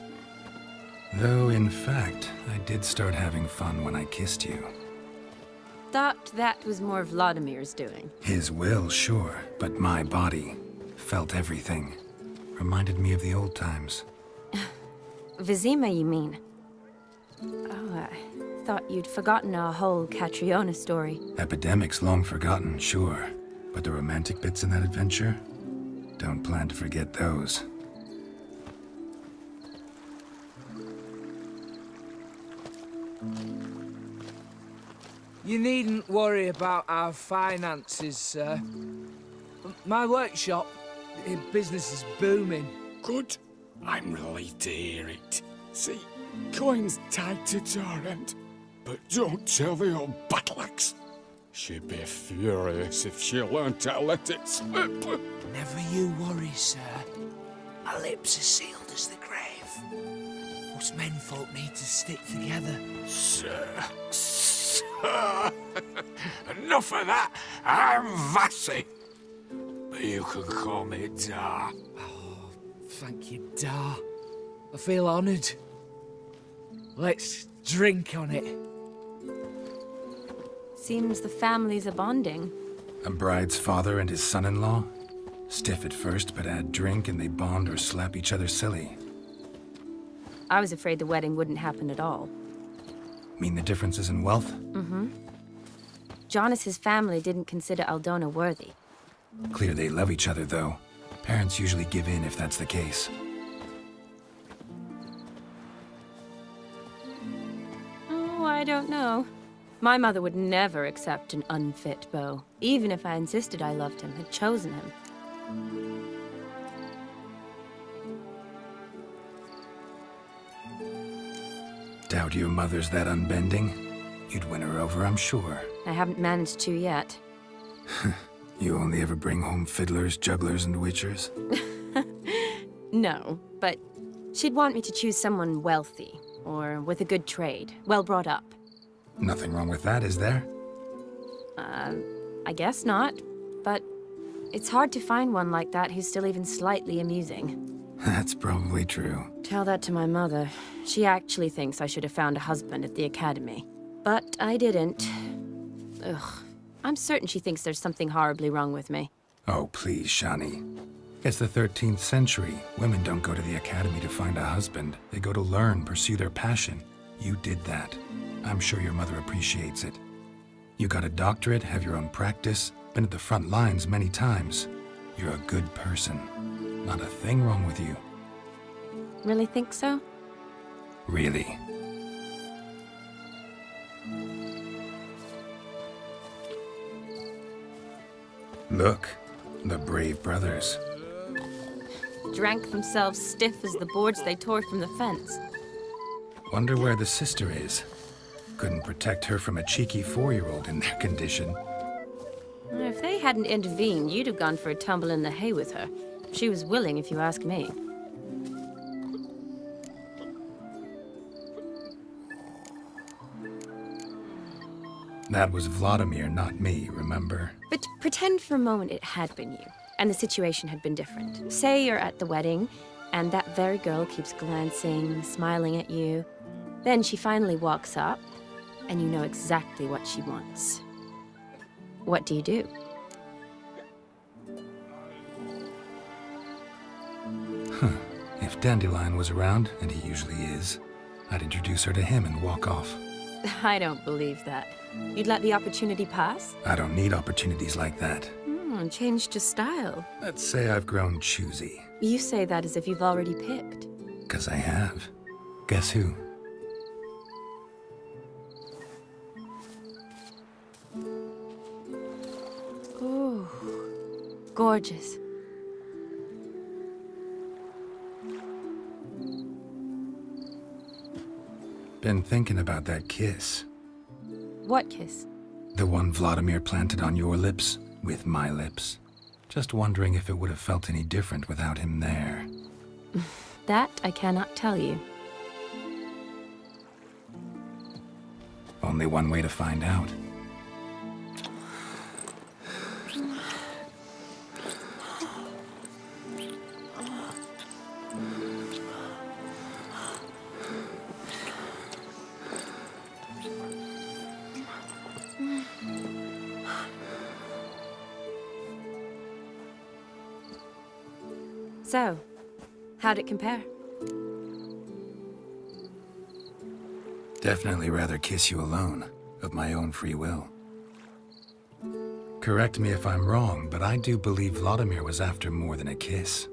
Though, in fact, I did start having fun when I kissed you. Thought that was more Vladimir's doing. His will, sure, but my body felt everything. Reminded me of the old times. Vizima, you mean? Oh, I thought you'd forgotten our whole Catriona story. Epidemics long forgotten, sure. But the romantic bits in that adventure? Don't plan to forget those. You needn't worry about our finances, sir. My workshop, business is booming. Good. I'm relieved to hear it. See, coin's tied to Torrent, but don't tell the old battleaxe. She'd be furious if she learned to let it slip. Never you worry, sir. My lips are sealed as the grave. Us menfolk need to stick together. Sir. Enough of that. I'm Vassy. But you can call me Dar. Oh, thank you, Dar. I feel honoured. Let's drink on it. Seems the families are bonding. A bride's father and his son-in-law? Stiff at first, but add drink and they bond or slap each other silly. I was afraid the wedding wouldn't happen at all. Mean the differences in wealth? Mm-hmm. Jonas's family didn't consider Aldona worthy. Clear they love each other, though. Parents usually give in if that's the case. Oh, I don't know. My mother would never accept an unfit beau, even if I insisted I loved him, had chosen him. Doubt your mother's that unbending. You'd win her over, I'm sure. I haven't managed to yet. You only ever bring home fiddlers, jugglers, and witchers? No, but she'd want me to choose someone wealthy, or with a good trade, well brought up. Nothing wrong with that, is there? I guess not, but it's hard to find one like that who's still even slightly amusing. That's probably true. Tell that to my mother. She actually thinks I should have found a husband at the academy. But I didn't. Ugh. I'm certain she thinks there's something horribly wrong with me. Oh, please, Shani. It's the 13th century. Women don't go to the academy to find a husband. They go to learn, pursue their passion. You did that. I'm sure your mother appreciates it. You got a doctorate, have your own practice, been at the front lines many times. You're a good person. Not a thing wrong with you. Really think so? Really. Look, the brave brothers. Drank themselves stiff as the boards they tore from the fence. Wonder where the sister is. Couldn't protect her from a cheeky 4-year-old in their condition. If they hadn't intervened, you'd have gone for a tumble in the hay with her. She was willing, if you ask me. That was Vladimir, not me, remember? But pretend for a moment it had been you, and the situation had been different. Say you're at the wedding, and that very girl keeps glancing, smiling at you. Then she finally walks up, and you know exactly what she wants. What do you do? Huh. If Dandelion was around, and he usually is, I'd introduce her to him and walk off. I don't believe that. You'd let the opportunity pass? I don't need opportunities like that. Changed your style. Let's say I've grown choosy. You say that as if you've already picked. 'Cause I have. Guess who? Ooh, gorgeous. Been thinking about that kiss. What kiss? The one Vladimir planted on your lips, with my lips. Just wondering if it would have felt any different without him there. That I cannot tell you. Only one way to find out. So, how'd it compare? Definitely rather kiss you alone, of my own free will. Correct me if I'm wrong, but I do believe Vladimir was after more than a kiss.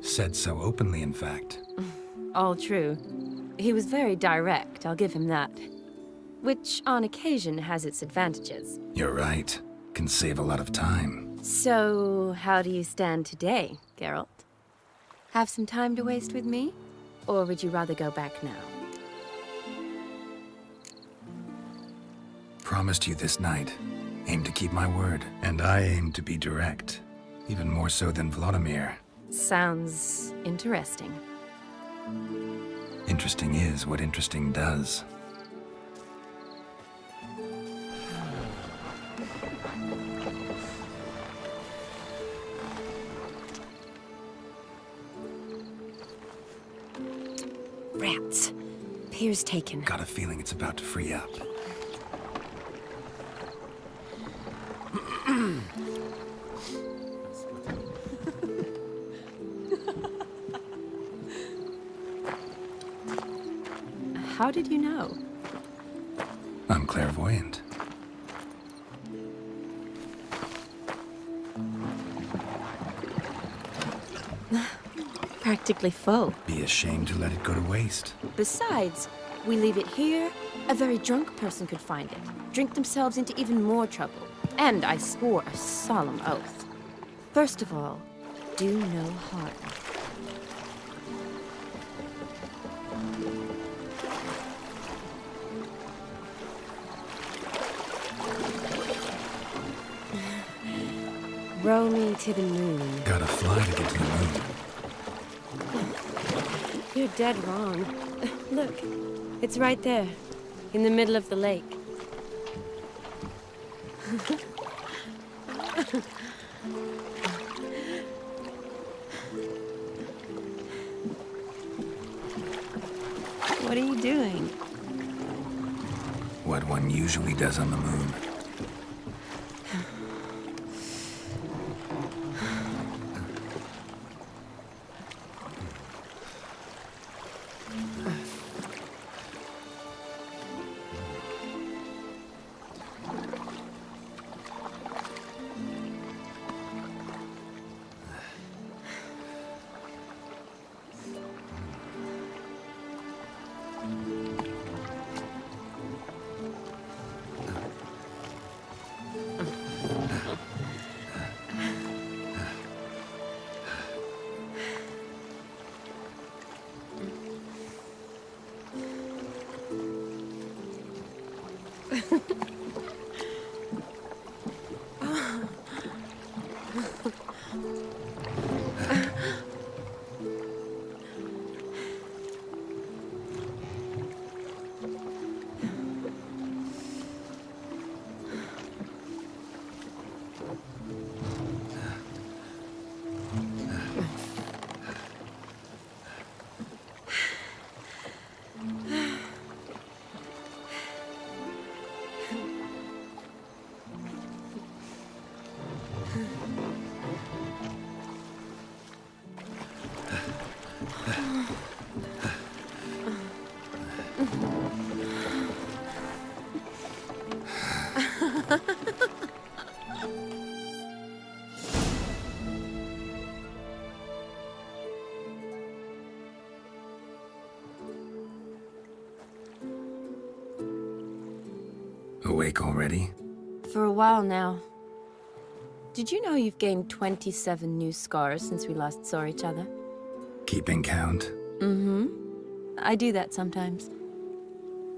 Said so openly, in fact. All true. He was very direct, I'll give him that. which on occasion has its advantages. You're right. Can save a lot of time. So, how do you stand today, Geralt? Have some time to waste with me? Or would you rather go back now? Promised you this night. Aim to keep my word. And I aim to be direct. Even more so than Vladimir. Sounds interesting. Interesting is what interesting does. Rats. Pier's taken. Got a feeling it's about to free up. How did you know? I'm clairvoyant. Practically full. Be ashamed to let it go to waste. Besides, we leave it here, a very drunk person could find it, drink themselves into even more trouble. And I swore a solemn oath. First of all, do no harm. Row me to the moon. Gotta fly to get to the moon. You're dead wrong. Look, it's right there, in the middle of the lake. What are you doing? What one usually does on the moon. Awake already? For a while now. Did you know you've gained 27 new scars since we last saw each other? Keeping count? Mm-hmm. I do that sometimes.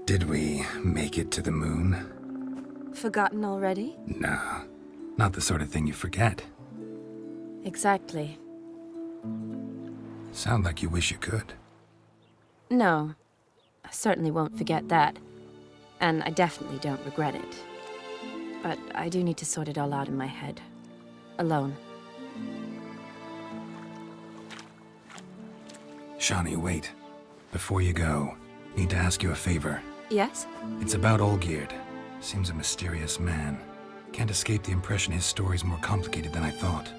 Did we make it to the moon? Forgotten already? Nah, not the sort of thing you forget. Exactly. Sound like you wish you could. No, I certainly won't forget that. And I definitely don't regret it. But I do need to sort it all out in my head. Alone. Shani, wait. Before you go, need to ask you a favor. Yes? It's about Olgierd. Seems a mysterious man. Can't escape the impression his story's more complicated than I thought.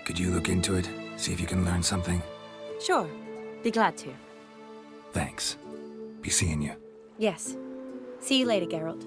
Could you look into it? See if you can learn something? Sure. Be glad to. Thanks. Be seeing you. Yes. See you later, Geralt.